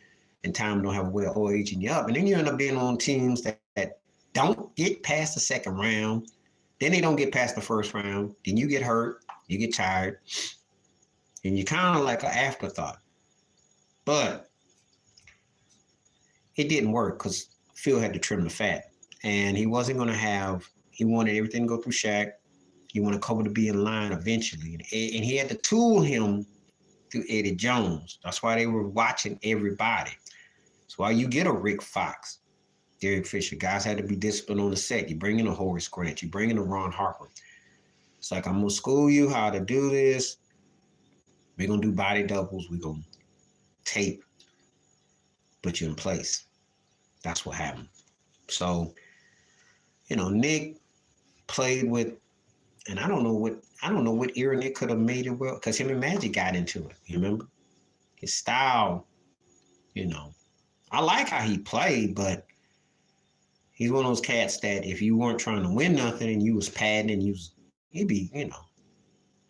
and time don't have a way of aging you up. And then you end up being on teams that don't get past the second round. Then they don't get past the first round. Then you get hurt. You get tired. And you're kind of like an afterthought. But it didn't work because Phil had to trim the fat. And he wasn't going to have, he wanted everything to go through Shaq. He wanted Kobe to be in line eventually. And he had to tool him through Eddie Jones. That's why they were watching everybody. That's why you get a Rick Fox, Derek Fisher. Guys had to be disciplined on the set. You bring in a Horace Grant. You bring in a Ron Harper. It's like, I'm going to school you how to do this. We're going to do body doubles. We're going to tape, put you in place. That's what happened. So, Nick played with, and I don't know what era Nick could have made it well, because him and Magic got into it. You remember? His style, I like how he played, but he's one of those cats that if you weren't trying to win nothing and you was padding and he'd be,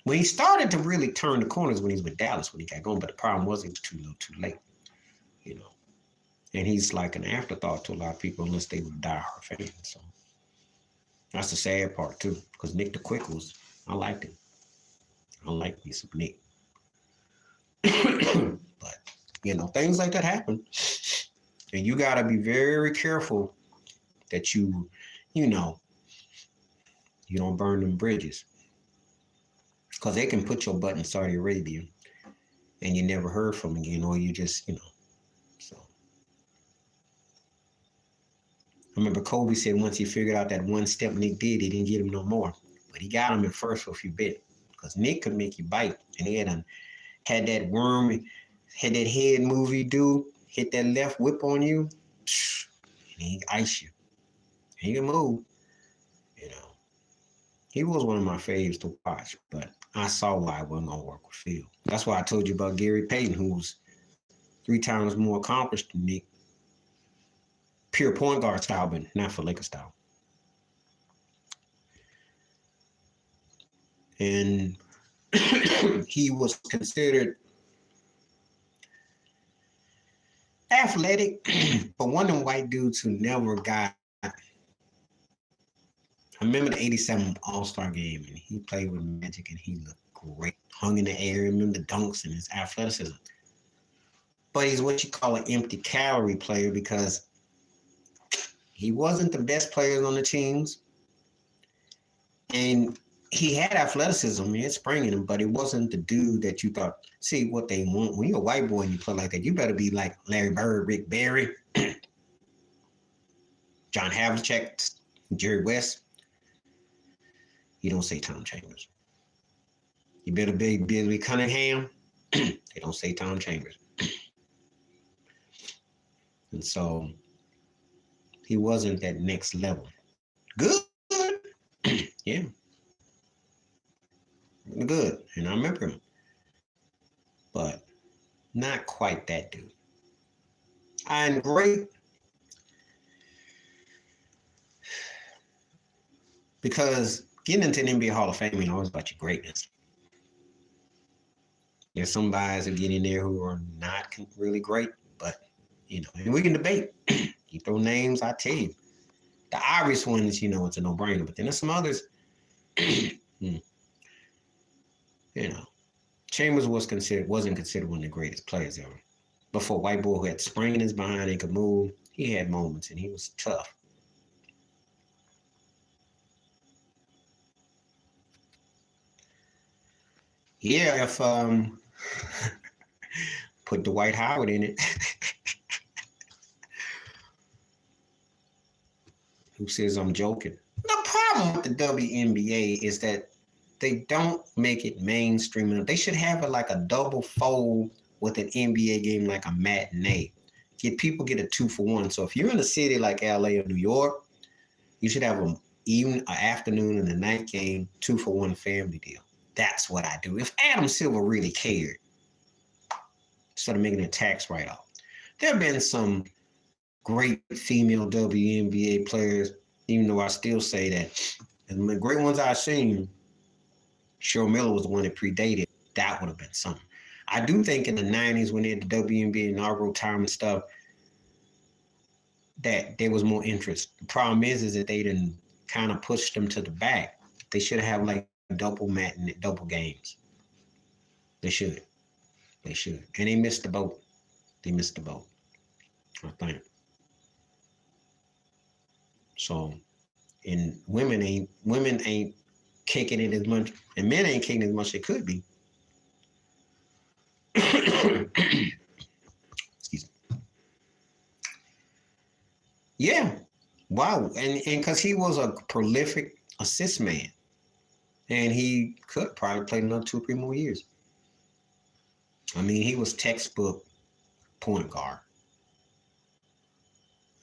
when he started to really turn the corners when he was with Dallas, when he got going, but the problem was it was too little, too late, And he's like an afterthought to a lot of people unless they were diehard fans. So that's the sad part too, because Nick the Quick I liked him. I like me some Nick. But, things like that happen. And you got to be very careful that you don't burn them bridges. Because they can put your butt in Saudi Arabia and you never heard from again, or you just, so. I remember Kobe said once he figured out that one step Nick did, he didn't get him no more. But he got him at first for a few bits. Because Nick could make you bite. And he had that worm, had that head movie dude, hit that left whip on you, and he ice you. He can move. He was one of my faves to watch, but I saw why I wasn't going to work with Phil. That's why I told you about Gary Payton, who was 3 times more accomplished than Nick. Pure point guard style, but not for Laker style. And he was considered athletic, but one of them white dudes who never got. I remember the 87 All-Star game, and he played with Magic, and he looked great. Hung in the air, remember the dunks and his athleticism. But he's what you call an empty calorie player because he wasn't the best player on the teams. And he had athleticism, he had spring in him, but it wasn't the dude that you thought, see what they want. When you're a white boy and you play like that, you better be like Larry Bird, Rick Barry, John Havlicek, Jerry West. You don't say Tom Chambers. You better be Billy Cunningham. They don't say Tom Chambers. And so he wasn't that next level. Good. Yeah. Good. And I remember him. But not quite that dude. And great. Because getting into an NBA Hall of Fame ain't always about your greatness. There's some guys that get in there who are not really great, but and we can debate. You throw names, I tell you. The obvious ones, it's a no-brainer. But then there's some others. Chambers wasn't considered one of the greatest players ever. Before white boy who had spring in his behind and could move, he had moments and he was tough. Yeah, if put Dwight Howard in it. Who says I'm joking? The problem with the WNBA is that they don't make it mainstream enough. They should have it like a double fold with an NBA game, like a matinee. People get a 2-for-1. So if you're in a city like LA or New York, you should have an afternoon and a night game, 2-for-1 family deal. That's what I do. If Adam Silver really cared, instead of making a tax write-off. There have been some great female WNBA players, even though I still say that, and the great ones I've seen, Cheryl Miller was the one that predated. That would have been something. I do think in the 90s when they had the WNBA inaugural time and stuff, that there was more interest. The problem is that they didn't kind of push them to the back. They should have like double games. They should. And they missed the boat. I think. So, and women ain't kicking it as much, and men ain't kicking as much as they could be. Excuse me. Yeah. Wow. And because he was a prolific assist man. And he could probably play another 2 or 3 more years. I mean, he was textbook point guard.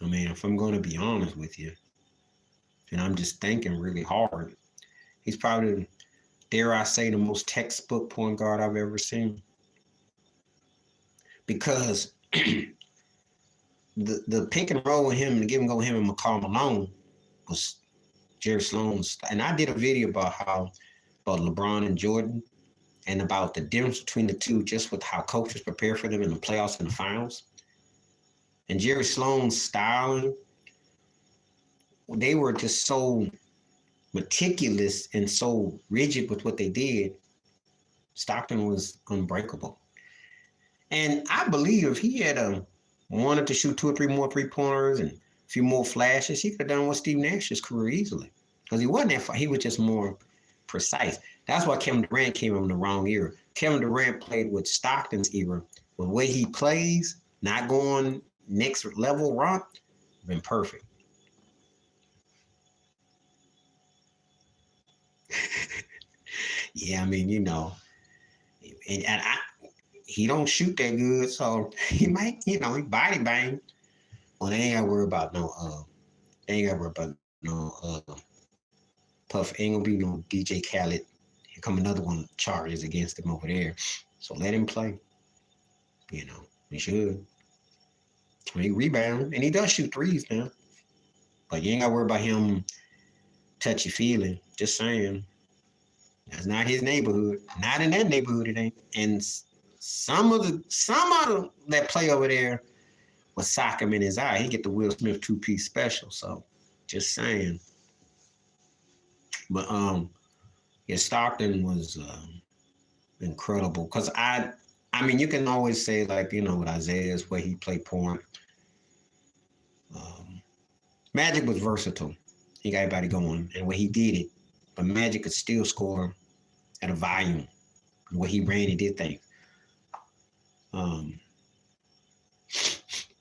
I mean, if I'm going to be honest with you, and I'm just thinking really hard, he's probably, dare I say, the most textbook point guard I've ever seen. Because the pick and roll with him and the give and go with him and McCall Malone was Jerry Sloan's. And I did a video about LeBron and Jordan and about the difference between the two, just with how coaches prepare for them in the playoffs and the finals. And Jerry Sloan's styling, they were just so meticulous and so rigid with what they did. Stockton was unbreakable. And I believe if he had wanted to shoot 2 or 3 more 3-pointers and a few more flashes, he could have done what Steve Nash's career easily. Because he wasn't that far. He was just more precise. That's why Kevin Durant came in the wrong era. Kevin Durant played with Stockton's era. The way he plays, not going next level rock, been perfect. Yeah, I mean, and he don't shoot that good, so he might, he body bang. Well, they ain't gotta worry about no Puff. Ain't gonna be no DJ Khaled. Here come another one charges against him over there. So let him play. He should. He rebound, and he does shoot threes now. But you ain't gotta worry about him touchy-feeling. Just saying. That's not his neighborhood. Not in that neighborhood, it ain't. And some of that play over there would sock him in his eye. He get the Will Smith 2-piece special. So, just saying. But Stockton was incredible. Because I mean, you can always say, like, with Isaiah's where he played point. Magic was versatile. He got everybody going. And when he did it, but Magic could still score at a volume. Where he ran and did things.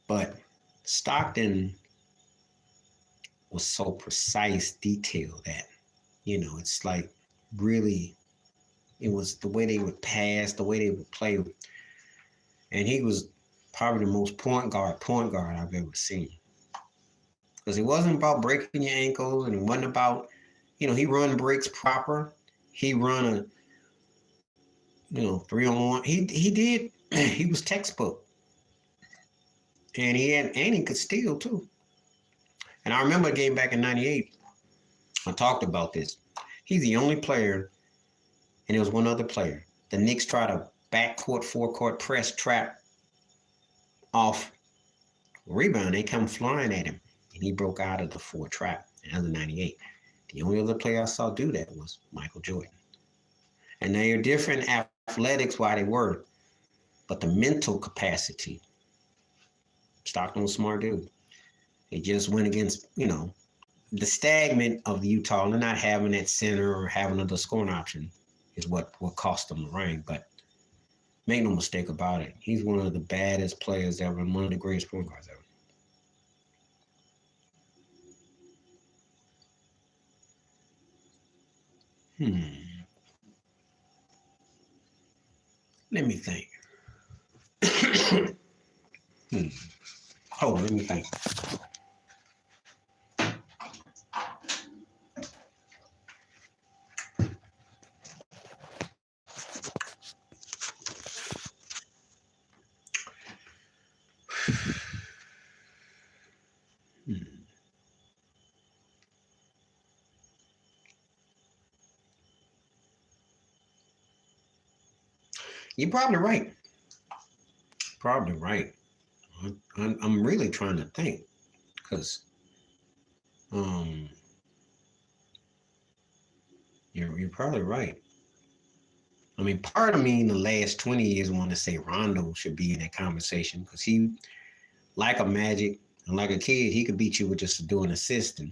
But Stockton was so precise, detailed that, it's like really, it was the way they would pass, the way they would play. And he was probably the most point guard I've ever seen. Because it wasn't about breaking your ankles, and it wasn't about, he run breaks proper. He run a, 3-on-1. He did. He was textbook. And he could steal too. And I remember a game back in '98. I talked about this. He's the only player, and there was one other player. The Knicks tried a backcourt, forecourt press trap off rebound. They come flying at him, and he broke out of the four trap in under 98. The only other player I saw do that was Michael Jordan. And they are different athletics why they were, but the mental capacity. Stockton was a smart dude. They just went against, the stagnant of Utah and not having that center or having another scoring option is what cost them the ring. But make no mistake about it, he's one of the baddest players ever and one of the greatest point guards ever. Let me think. Hold on, let me think. You're probably right. Probably right. I'm really trying to think because you're probably right. I mean, part of me in the last 20 years want to say Rondo should be in that conversation because he, like a Magic and like a kid, he could beat you with just doing assisting,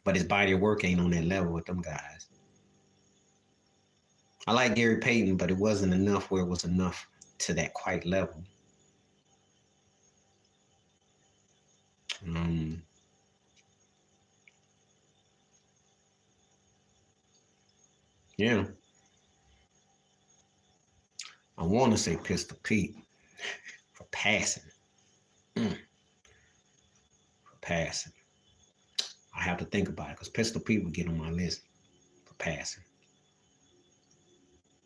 but his body of work ain't on that level with them guys. I like Gary Payton, but it wasn't enough where it was enough to that quite level. Yeah. I want to say Pistol Pete for passing. For passing. I have to think about it because Pistol Pete would get on my list for passing.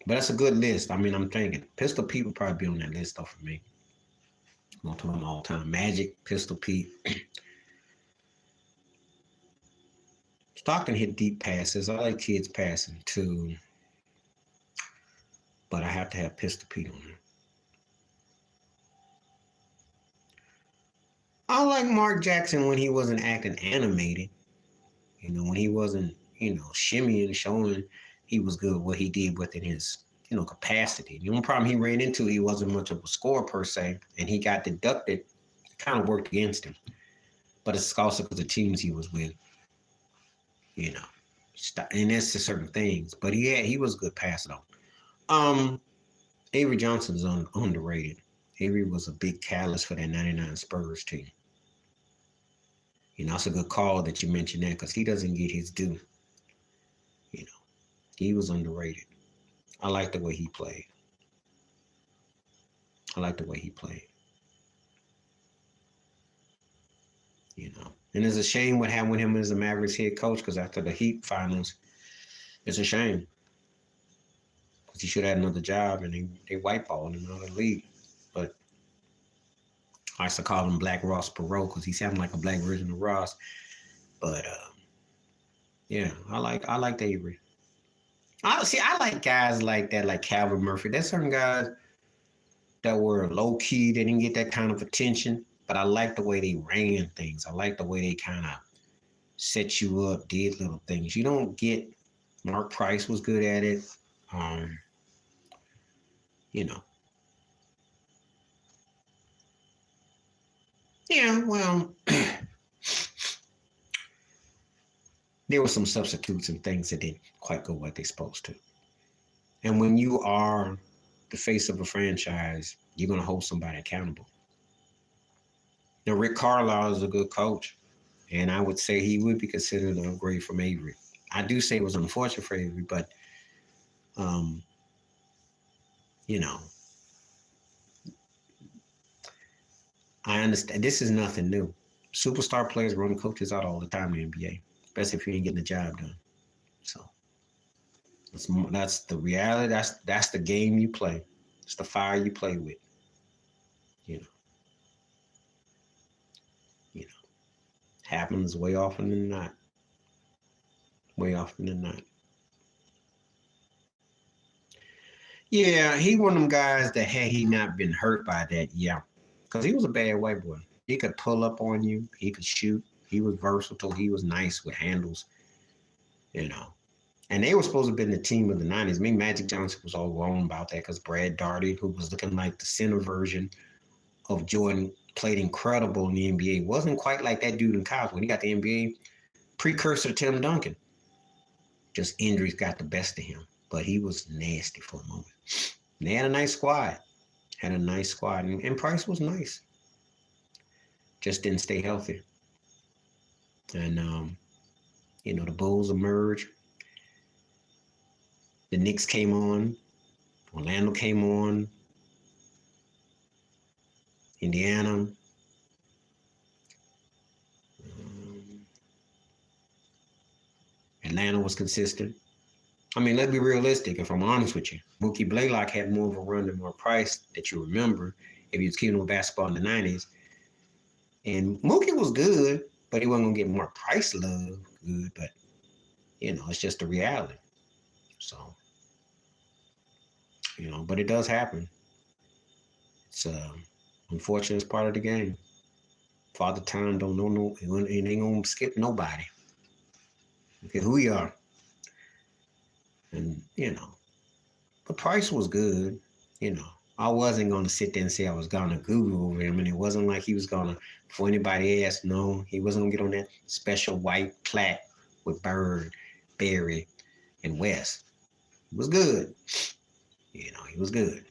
But that's a good list. I mean, I'm thinking Pistol Pete would probably be on that list though for me. I'm talking about all time. Magic, Pistol Pete. Stockton hit deep passes. I like kids passing too. But I have to have Pistol Pete on there. I like Mark Jackson when he wasn't acting animated. When he wasn't, shimmying, showing he was good what he did within his, capacity. The only problem he ran into, he wasn't much of a scorer per se, and he got deducted. It kind of worked against him. But it's also because the teams he was with, and that's to certain things. But he was a good passer though. Avery Johnson's underrated. Avery was a big catalyst for that 99 Spurs team. It's a good call that you mentioned that because he doesn't get his due. He was underrated. I like the way he played. And it's a shame what happened with him as a Mavericks head coach because after the Heat finals, it's a shame. Because he should have had another job and they whiteballed him out of the league. But I used to call him Black Ross Perot because he sounded like a black version of Ross. But yeah, I like Avery. I like guys like that, like Calvin Murphy. There's certain guys that were low key, they didn't get that kind of attention. But I like the way they ran things. I like the way they kind of set you up, did little things. You don't get Mark Price was good at it. Yeah, well, there were some substitutes and things that didn't quite go what they're supposed to. And when you are the face of a franchise, you're going to hold somebody accountable. Now, Rick Carlisle is a good coach, and I would say he would be considered an upgrade from Avery. I do say it was unfortunate for Avery, but, I understand. This is nothing new. Superstar players run coaches out all the time in the NBA, especially if you ain't getting the job done. So that's the reality. That's the game you play. It's the fire you play with. Happens way often than not. way often than not. Yeah, he one of them guys that had he not been hurt by that, yeah. Because he was a bad white boy. He could pull up on you. He could shoot. He was versatile. He was nice with handles, you know. And they were supposed to have been the team of the 90s. Me, Magic Johnson was all wrong about that because Brad Daugherty, who was looking like the center version of Jordan, played incredible in the NBA. Wasn't quite like that dude in college when he got the NBA. Precursor to Tim Duncan. Just injuries got the best of him. But he was nasty for a moment. And they had a nice squad. And Price was nice. Just didn't stay healthy. And, the Bulls emerged. The Knicks came on. Orlando came on. Indiana. Atlanta was consistent. I mean, let's be realistic. If I'm honest with you, Mookie Blaylock had more of a run than more Price that you remember if you was keeping with basketball in the 90s. And Mookie was good, but he wasn't going to get more Price love. Good, but, it's just the reality. So, but it does happen. It's unfortunate, it's part of the game. Father Time don't know it ain't going to skip nobody. Okay, who you are. And, but Price was good, I wasn't going to sit there and say I was going to Google over him. And it wasn't like he was going to, before anybody asked, no, he wasn't going to get on that special white plaque with Bird, Barry, and West. He was good. He was good.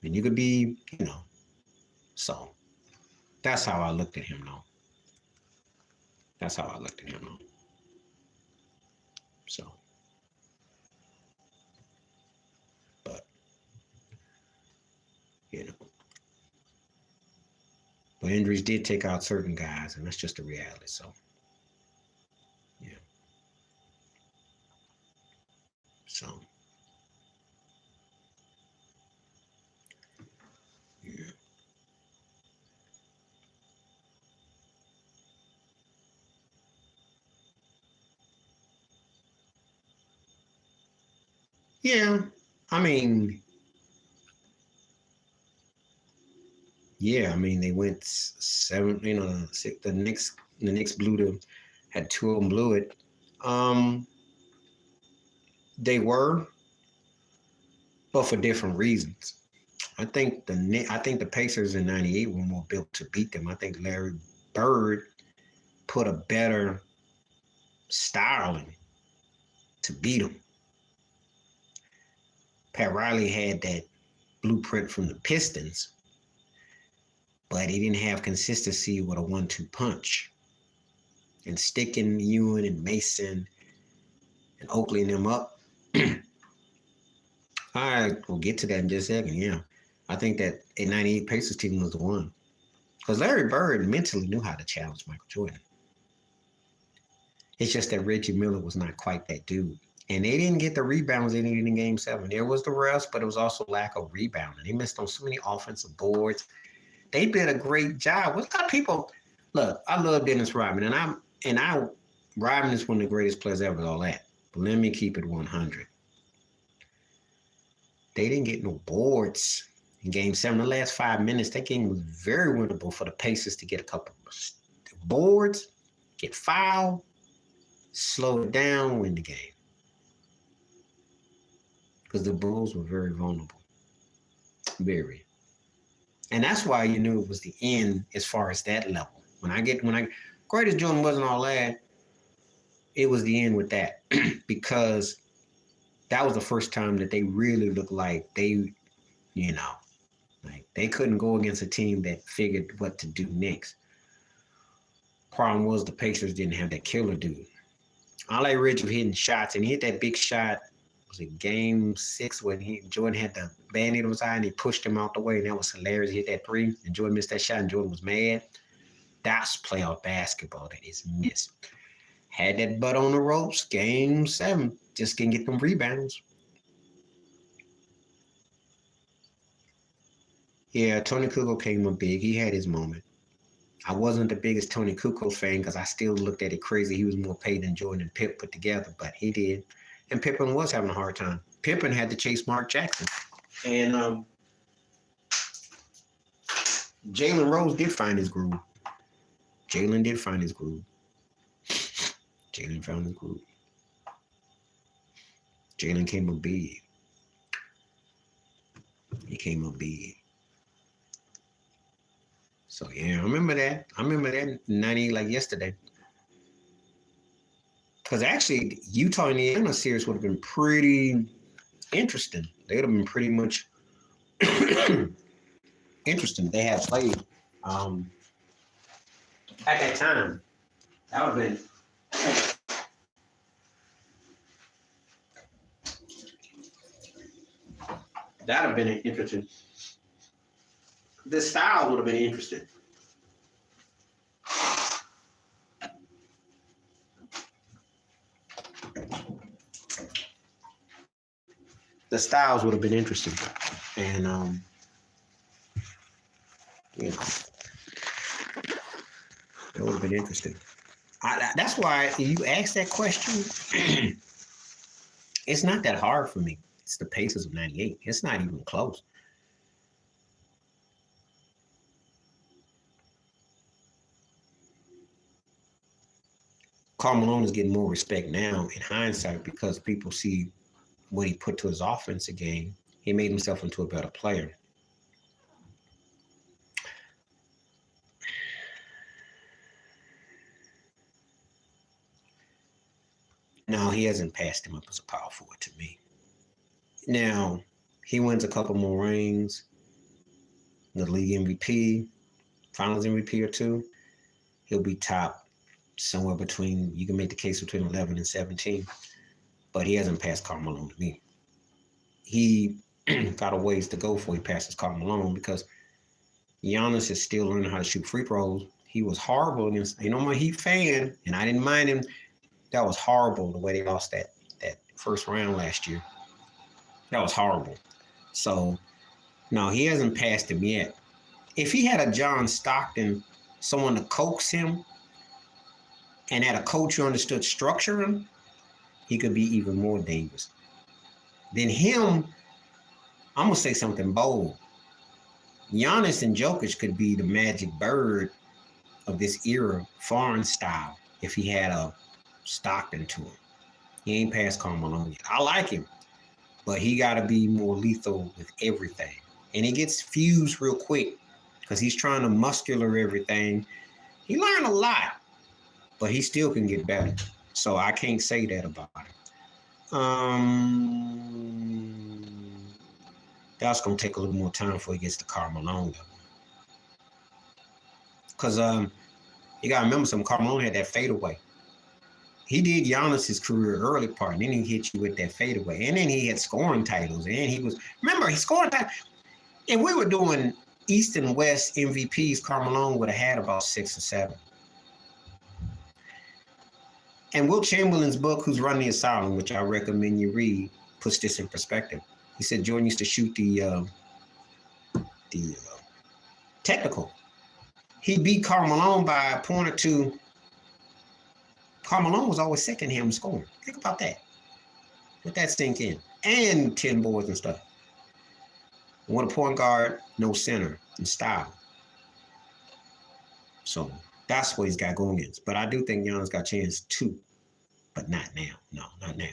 And you could be, so that's how I looked at him, though. So. But injuries did take out certain guys, and that's just the reality. So, yeah. So, yeah. Yeah, I mean, they went 7. The Knicks had 2 of them blew it. They were, but for different reasons. I think the Pacers in '98 were more built to beat them. I think Larry Bird put a better style in to beat them. Pat Riley had that blueprint from the Pistons, but he didn't have consistency with a 1-2 punch. And sticking Ewing and Mason and Oakley and them up. I will get to that in just a second, yeah. I think that a 98 Pacers team was the one. Because Larry Bird mentally knew how to challenge Michael Jordan. It's just that Reggie Miller was not quite that dude. And they didn't get the rebounds they needed in Game 7. There was the rest, but it was also lack of rebounding. They missed on so many offensive boards. They did a great job. What kind of people? Look, I love Dennis Rodman, Rodman is one of the greatest players ever. All that, but let me keep it 100. They didn't get no boards in Game 7. The last 5 minutes, that game was very winnable for the Pacers to get a couple of boards, get fouled, slow it down, win the game. Because the Bulls were very vulnerable. Very. And that's why you knew it was the end as far as that level. Greatest Jordan wasn't all that, it was the end with that. Because that was the first time that they really looked like they, like they couldn't go against a team that figured what to do next. Problem was the Pacers didn't have that killer dude. I like Reggie hitting shots, and he hit that big shot. Was it Game 6 when Jordan had the band-aid on his eye and he pushed him out the way, and that was hilarious. He hit that 3, and Jordan missed that shot, and Jordan was mad. That's playoff basketball that is missed. Had that butt on the ropes, Game 7. Just can't get them rebounds. Yeah, Tony Kukoc came up big. He had his moment. I wasn't the biggest Tony Kukoc fan because I still looked at it crazy. He was more paid than Jordan and Pip put together, but he did. And Pippen was having a hard time. Pippen had to chase Mark Jackson. And Jalen Rose did find his groove. Jalen did find his groove. Jalen found his groove. Jalen came up big. He came up big. So yeah, I remember that. I remember that in 98 like yesterday. Because actually, Utah and Indiana series would have been pretty interesting. They would have been pretty much interesting. They had played at that time. That would have been interesting. The style would have been interesting. The styles would have been interesting. And, you know, it would have been interesting. That's why if you ask that question, it's not that hard for me. It's the Pacers of 98. It's not even close. Karl Malone is getting more respect now in hindsight because people see what he put to his offensive game. He made himself into a better player. Now, he hasn't passed him up as a power forward to me. Now, he wins a couple more rings, the league MVP, finals MVP or two. He'll be top somewhere between, you can make the case between 11 and 17, but he hasn't passed Karl Malone to me. He got a ways to go before he passes Karl Malone because Giannis is still learning how to shoot free throws. He was horrible against, I'm a Heat fan, and I didn't mind him. That was horrible the way they lost that first round last year. That was horrible. So, no, he hasn't passed him yet. If he had a John Stockton, someone to coax him, and had a coach who understood structuring, he could be even more dangerous. Than him, I'm going to say something bold. Giannis and Jokic could be the magic bird of this era, foreign style, if he had a Stockton to him. He ain't past Karl Malone yet. I like him, but he got to be more lethal with everything. And he gets fused real quick because he's trying to muscular everything. He learned a lot, but he still can get better. So I can't say that about him. That's going to take a little more time before he gets to Karl Malone level. Because you got to remember something, Karl Malone had that fadeaway. He did Giannis's career early part, and then he hit you with that fadeaway. And then he had scoring titles. And he was, remember, he scored that. If we were doing East and West MVPs, Karl Malone would have had about 6 or 7. And Will Chamberlain's book, Who's Running the Asylum, which I recommend you read, puts this in perspective. He said Jordan used to shoot the technical. He beat Karl Malone by a point or two. Karl Malone was always second to him in scoring. Think about that. Let that sink in. And 10 boards and stuff. One point guard, no center in style. So that's what he's got going against. But I do think Giannis got a chance too. But not now. No, not now.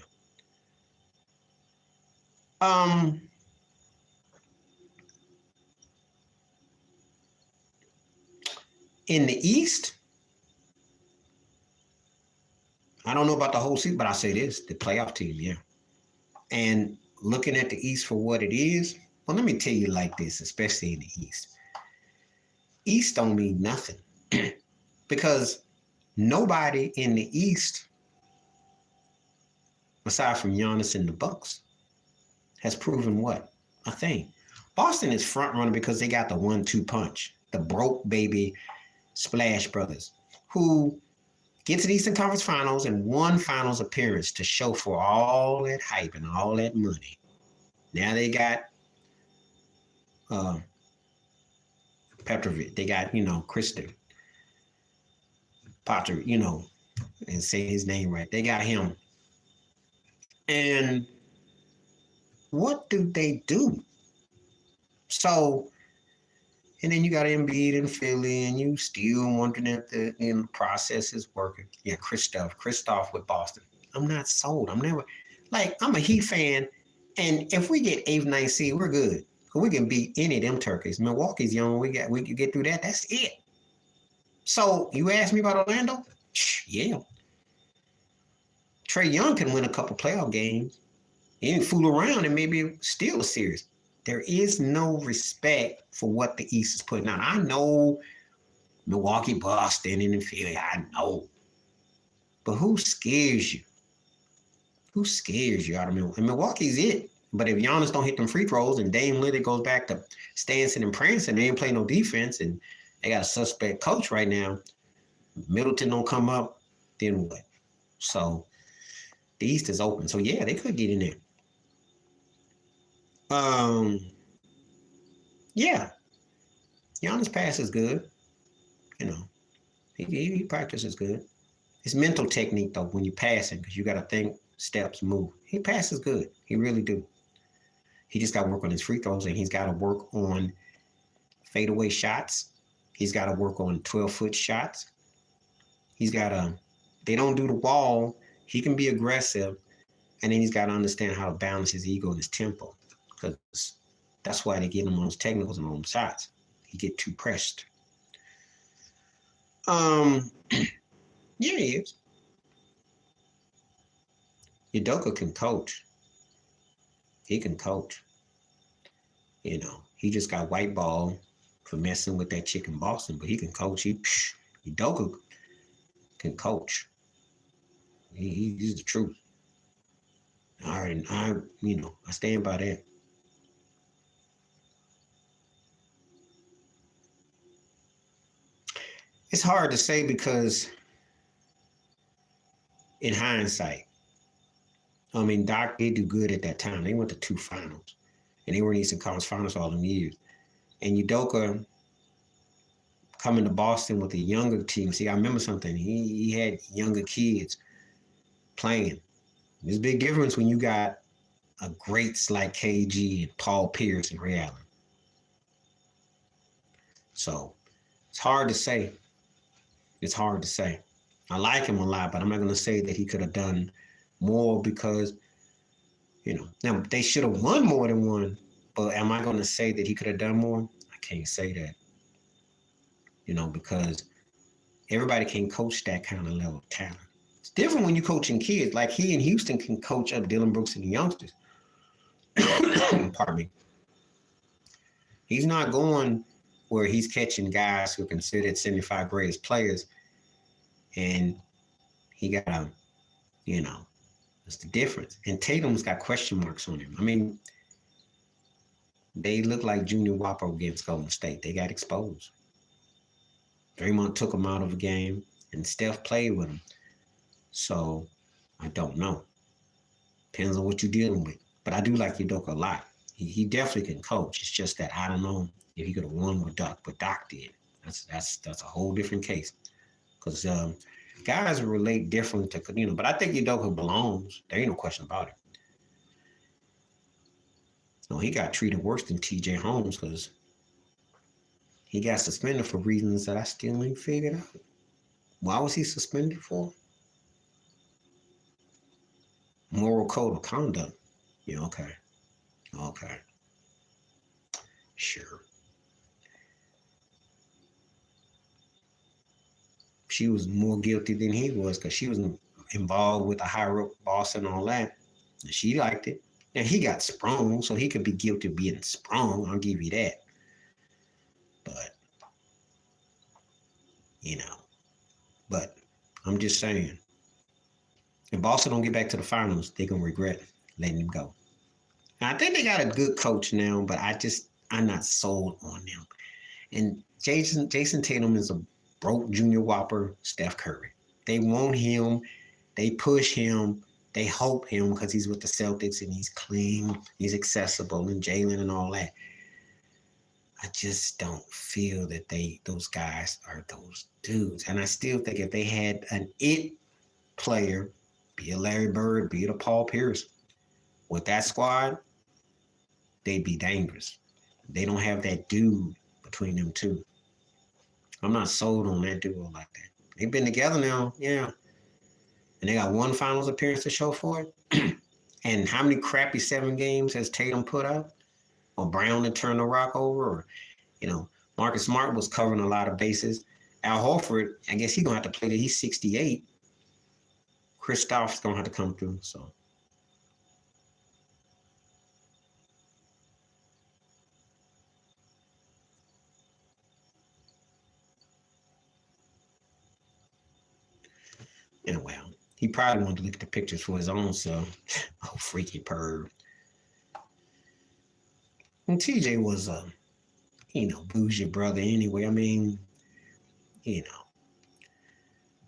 In the East, I don't know about the whole season, but I'll say this, the playoff team, yeah. And looking at the East for what it is, well, let me tell you like this, especially in the East. East don't mean nothing because nobody in the East, aside from Giannis and the Bucks, has proven what? A thing. Boston is front runner because they got the 1-2 punch, the broke baby Splash Brothers, who get to the Eastern Conference Finals and one finals appearance to show for all that hype and all that money. Now they got Petrovic. They got, Kristen. Potter, and say his name right. They got him. And what do they do? So, and then you got Embiid in Philly, and you still wondering if the process is working. Yeah, Kristoff with Boston. I'm not sold. I'm a Heat fan, and if we get 8th, 9th seed, we're good. We can beat any of them turkeys. Milwaukee's young. We can get through that. That's it. So you asked me about Orlando? Yeah. Trae Young can win a couple playoff games. He didn't fool around and maybe steal a series. There is no respect for what the East is putting out. I know Milwaukee, Boston, and Philly. I know. But who scares you? Who scares you out of Milwaukee? And Milwaukee's it. But if Giannis don't hit them free throws and Dame Lillard goes back to stancing and prancing, they ain't playing no defense, and they got a suspect coach right now, Middleton don't come up, then what? So the East is open. So yeah, they could get in there. Yeah. Giannis pass is good. He practices good. His mental technique though, when you passing, because you got to think, steps, move. He passes good. He really do. He just got to work on his free throws, and he's got to work on fadeaway shots. He's got to work on 12-foot shots. They don't do the wall. He can be aggressive, and then he's got to understand how to balance his ego and his tempo, because that's why they get him on those technicals and on those shots. He get too pressed. Yeah, he is. Udoka can coach. He can coach. He just got white ball for messing with that chick in Boston, but he can coach. Udoka can coach. He's the truth. All right, I stand by that. It's hard to say because in hindsight, Doc did do good at that time. They went to 2 finals, and they were in Eastern Conference Finals all them years. And Udoka coming to Boston with a younger team. See, I remember something. He had younger kids playing. There's a big difference when you got a greats like KG and Paul Pierce and Ray Allen. So it's hard to say. I like him a lot, but I'm not going to say that he could have done more because, now they should have won more than one, but am I going to say that he could have done more? I can't say that, because everybody can't coach that kind of level of talent. It's different when you're coaching kids. Like he in Houston can coach up Dylan Brooks and the youngsters. Pardon me. He's not going where he's catching guys who are considered 75 greatest players, and he got that's the difference. And Tatum's got question marks on him. They look like Junior Wappo against Golden State. They got exposed. Draymond took him out of the game, and Steph played with him. So I don't know. Depends on what you're dealing with. But I do like Udoka a lot. He definitely can coach. It's just that I don't know if he could have won with Doc, but Doc did. That's a whole different case. Because guys relate different to, but I think Udoka belongs. There ain't no question about it. No, he got treated worse than TJ Holmes because he got suspended for reasons that I still ain't figured out. Why was he suspended for? Moral code of conduct. Yeah, okay. Sure. She was more guilty than he was because she was involved with the higher up boss and all that. And she liked it. Now he got sprung, so he could be guilty of being sprung. I'll give you that. But, but I'm just saying, if Boston don't get back to the finals, they're going to regret letting him go. Now, I think they got a good coach now, but I'm not sold on them. And Jason Tatum is a broke Junior Whopper, Steph Curry. They want him. They push him. They hope him because he's with the Celtics and he's clean. He's accessible and Jalen and all that. I just don't feel that those guys are those dudes. And I still think if they had an it player, be it Larry Bird, be it a Paul Pierce, with that squad, they'd be dangerous. They don't have that dude between them two. I'm not sold on that duo like that. They've been together now, yeah. And they got one finals appearance to show for it. And how many crappy 7 games has Tatum put up? Or Brown to turn the rock over? Or, Marcus Smart was covering a lot of bases. Al Horford, I guess he's going to have to play till he's 68. Kristaps going to have to come through, so. And well, he probably wanted to look at the pictures for his own self. Oh, freaky perv. And TJ was a, bougie brother anyway. I mean,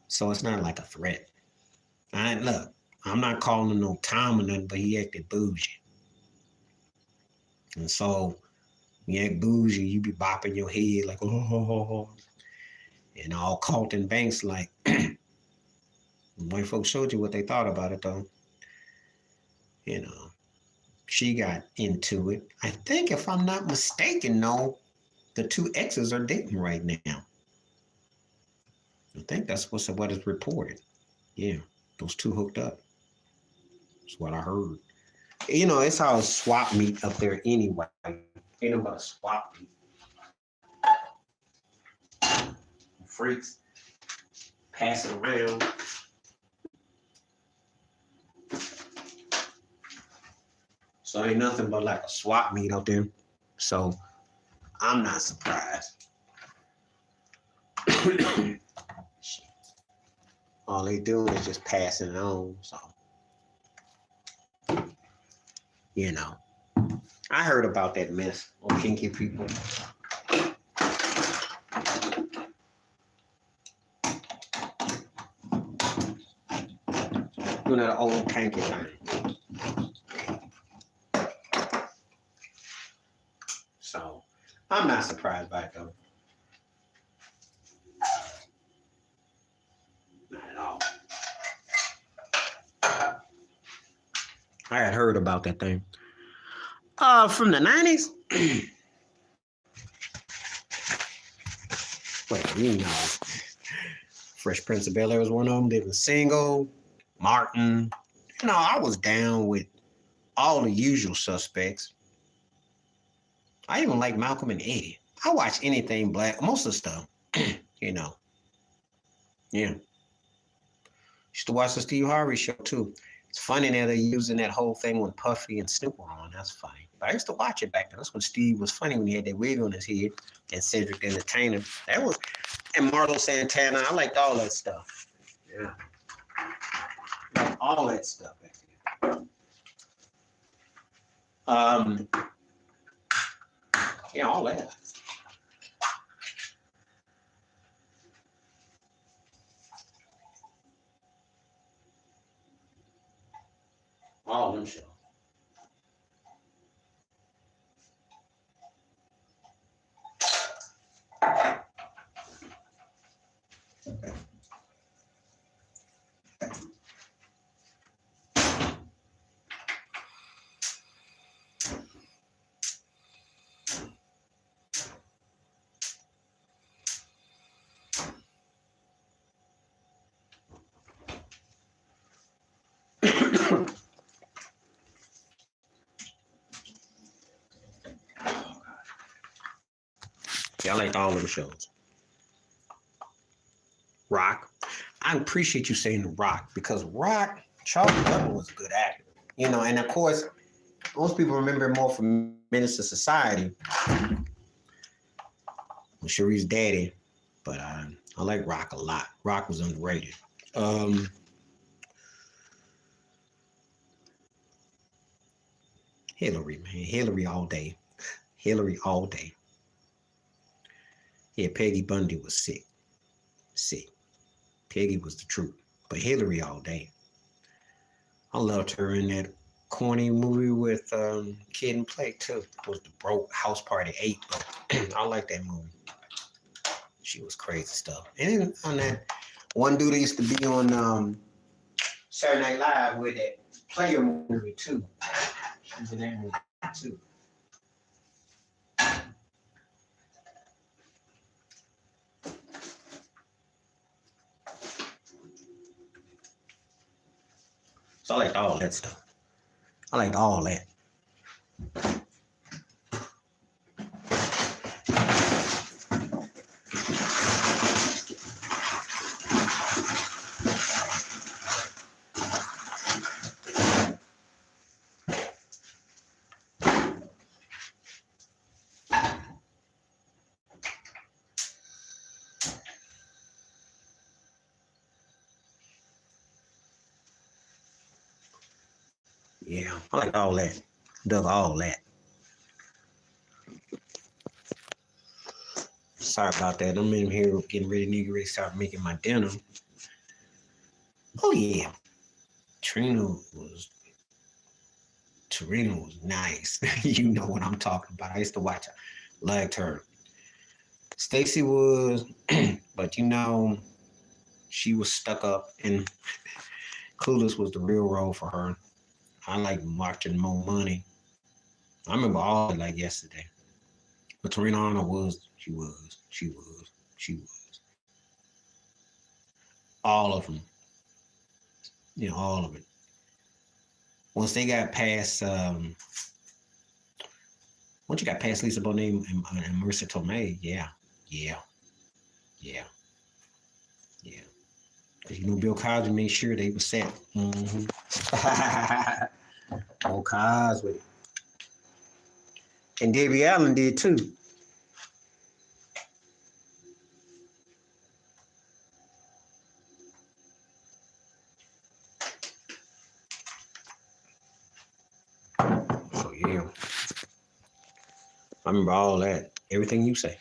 so it's not like a threat. Look, I'm not calling him no Tom or nothing, but he acted bougie. And so, when you act bougie, you be bopping your head like, oh. And all Carlton Banks like, white folks showed you what they thought about it, though. She got into it. I think, if I'm not mistaken, though, the two exes are dating right now. I think that's what is reported. Yeah, those two hooked up. That's what I heard. It's all swap meet up there anyway. Ain't no about a swap meet. Freaks passing around. So ain't nothing but like a swap meet out there. So I'm not surprised. All they doing is just passing it on. So, I heard about that mess on Kinky People. Doing that old kinky thing. So, I'm not surprised by it, though. Not at all. I had heard about that thing. From the 90s? Well, Fresh Prince of Bel-Air was one of them. They were single. Martin. I was down with all the usual suspects. I even like Malcolm and Eddie. I watch anything black, most of the stuff, Yeah. Used to watch the Steve Harvey show, too. It's funny that they're using that whole thing when Puffy and Snoop were on. That's funny. But I used to watch it back then. That's when Steve was funny, when he had that wig on his head, and Cedric the Entertainer. And Marlo Santana. I liked all that stuff. Yeah. All that stuff back then. Yeah, all that. All them shows. Yeah, I liked all them shows. Rock. I appreciate you saying Rock, because Rock, Charlie Double was a good actor. And of course, most people remember him more from Menace to Society with Cherie's daddy, but I like Rock a lot. Rock was underrated. Hillary, man. Hillary all day. Hillary all day. Yeah, Peggy Bundy was sick. Peggy was the truth. But Hillary all day. I loved her in that corny movie with Kid and Play, too. It was the Broke House Party 8. But I like that movie. She was crazy stuff. And then on that one dude that used to be on Saturday Night Live with that player movie too. She's in that movie too. So I liked all that stuff. I liked all that. Yeah, I like all that. Dug all that. Sorry about that. I'm in here getting ready to start making my dinner. Oh yeah. Trina was nice. You know what I'm talking about. I used to watch her. Liked her. Stacy was, but you know, she was stuck up and Clueless was the real role for her. I like watching More Money. I remember all like yesterday. But Tarina Arnold she was. All of them. You know, all of it. Once they got past, once you got past Lisa Bonet and Marissa Tomei, yeah. Because you know Bill Cosby made sure they were set. Mm-hmm. Bill Cosby. And Debbie Allen did too. So yeah. I remember all that. Everything you say.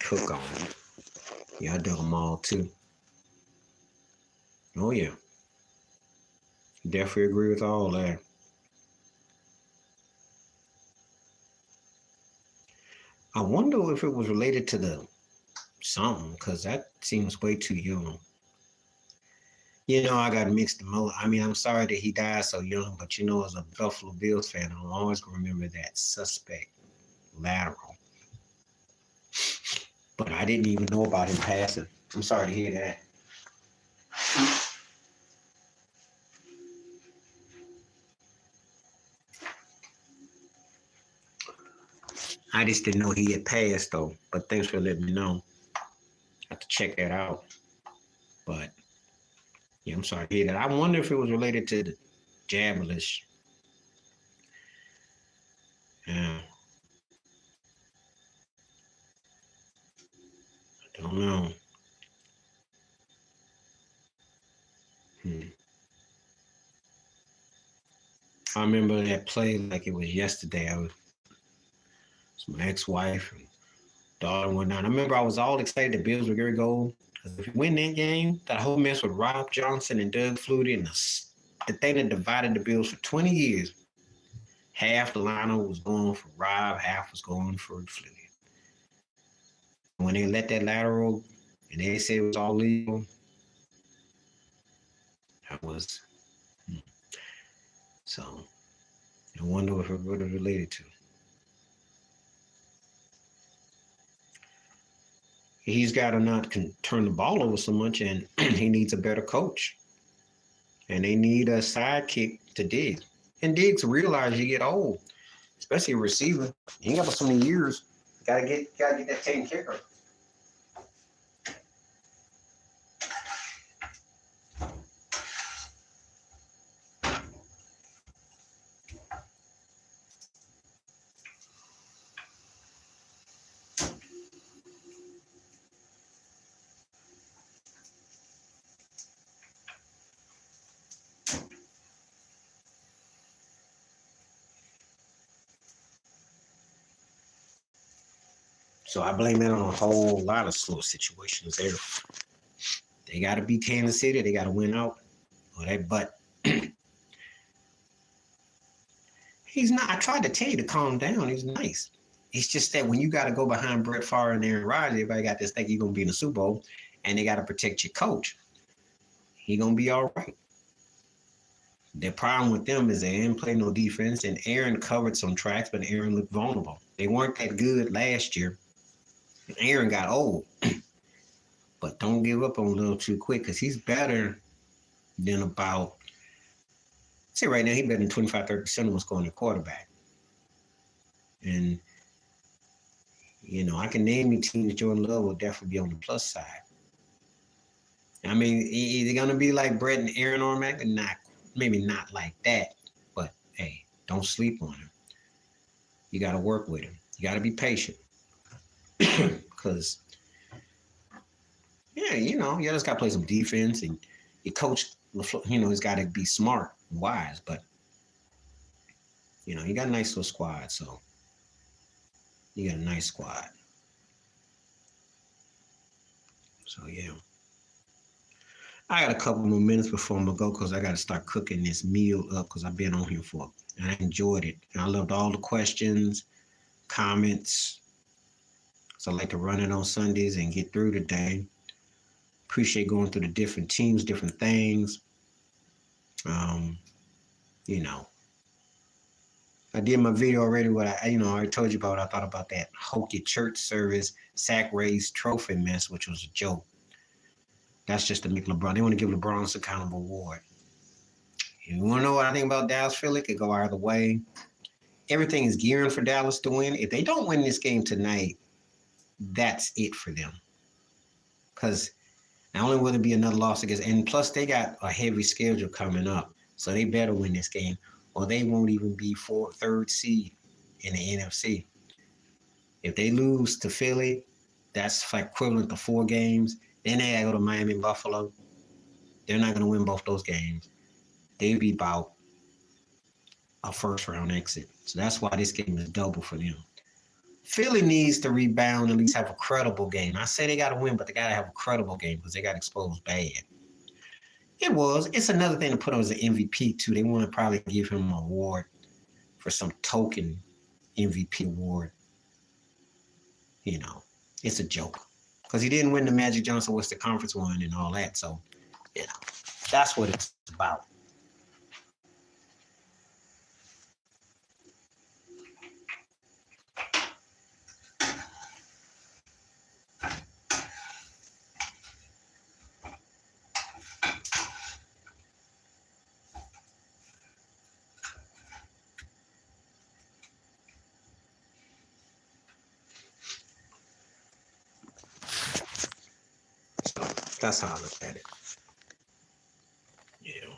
Cook on it. Yeah, I dug them all too. Oh yeah. Definitely agree with all that. I wonder if it was related to the something, because that seems way too young. You know, I got mixed emotions. I mean, I'm sorry that he died so young, but you know, as a Buffalo Bills fan, I'm always gonna remember that suspect lateral. But I didn't even know about him passing. I'm sorry to hear that. I just didn't know he had passed though. But thanks for letting me know. I have to check that out. But yeah, I'm sorry to hear that. I wonder if it was related to the Jabberlish. Yeah. I don't know. I remember that play like it was yesterday. It's my ex-wife and daughter went down. I remember I was all excited the Bills were going to go. Because if we win that game, that whole mess with Rob Johnson and Doug Flutie and the thing that divided the Bills for 20 years, half the lineup was going for Rob, half was going for Flutie. When they let that lateral and they said it was all legal, that was. So I wonder if it would have related to. He's got to not turn the ball over so much, and he needs a better coach. And they need a sidekick to Diggs. And Diggs realize you get old, especially a receiver. You ain't got but so many years. Gotta get that taken care of. So I blame that on a whole lot of slow situations there. They got to beat Kansas City. They got to win out. But he's not. I tried to tell you to calm down. He's nice. It's just that when you got to go behind Brett Favre and Aaron Rodgers, everybody got this thing you're going to be in the Super Bowl, and they got to protect your coach. He going to be all right. The problem with them is they didn't play no defense, and Aaron covered some tracks, but Aaron looked vulnerable. They weren't that good last year. Aaron got old. But don't give up on Lil too quick, because he's better than about, say right now, he's better than 25-30% of what's going to quarterback. And, you know, I can name you teams that Jordan Love will definitely be on the plus side. I mean, is it going to be like Brett and Aaron automatically? Not, maybe not like that. But, hey, don't sleep on him. You got to work with him. You got to be patient. Because, yeah, you know, you just got to play some defense. And your coach, you know, he's got to be smart and wise. But, you know, you got a nice little squad. So, you got a nice squad. So, yeah. I got a couple more minutes before I'm going to go because I got to start cooking this meal up because I've been on here for it. And I enjoyed it. And I loved all the questions, comments. So I like to run it on Sundays and get through the day. Appreciate going through the different teams, different things. You know, I did my video already. What I already told you about what I thought about that hokey church service sack raised trophy mess, which was a joke. That's just to make LeBron. They want to give LeBron some kind of award. You want to know what I think about Dallas Philly? It could go either way. Everything is gearing for Dallas to win. If they don't win this game tonight, that's it for them. Because not only will it be another loss against, and plus they got a heavy schedule coming up, so they better win this game, or they won't even be third seed in the NFC. If they lose to Philly, that's like equivalent to 4 games. Then they gotta go to Miami and Buffalo. They're not going to win both those games. They'd be about a first-round exit. So that's why this game is double for them. Philly needs to rebound, at least have a credible game. I say they got to win, but they got to have a credible game because they got exposed bad. It's another thing to put on as an MVP, too. They want to probably give him an award for some token MVP award. You know, it's a joke. Because he didn't win the Magic Johnson Western Conference one and all that. So, you know, that's what it's about. That's how I look at it. Yeah.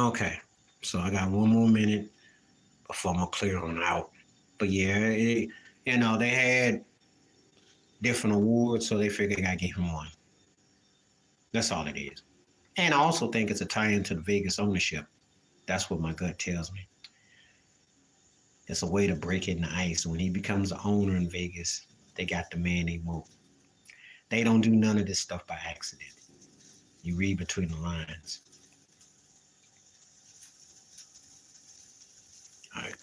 Okay. So I got one more minute before I'm clear on out. But yeah, they had different awards, so they figured they got to give him one. That's all it is. And I also think it's a tie-in to the Vegas ownership. That's what my gut tells me. It's a way to break in the ice. When he becomes the owner in Vegas, they got the man they want. They don't do none of this stuff by accident. You read between the lines. All right.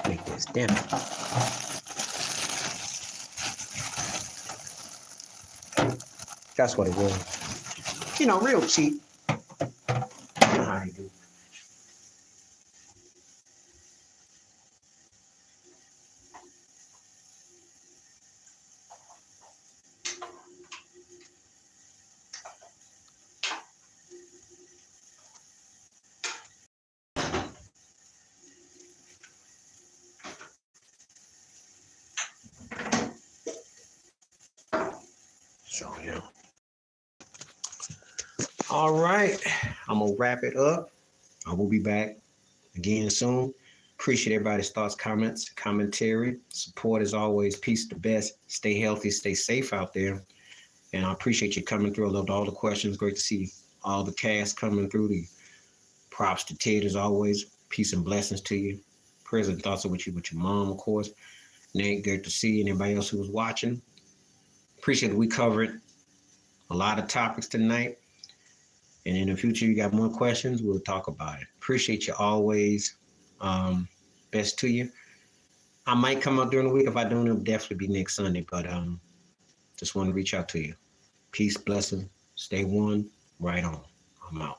Make this dinner. That's what it was. You know, real cheap. You know how you do. So, yeah. All right. I'm going to wrap it up. I will be back again soon. Appreciate everybody's thoughts, comments, commentary. Support as always. Peace the best. Stay healthy, stay safe out there. And I appreciate you coming through. I loved all the questions. Great to see all the cast coming through. The props to Ted as always. Peace and blessings to you. Prayers and thoughts are with you, with your mom, of course. Nate, good to see you and everybody else who was watching. Appreciate that we covered a lot of topics tonight. And in the future, you got more questions, we'll talk about it. Appreciate you always. Best to you. I might come out during the week. If I don't, it'll definitely be next Sunday. But just want to reach out to you. Peace, blessing, stay one, right on. I'm out.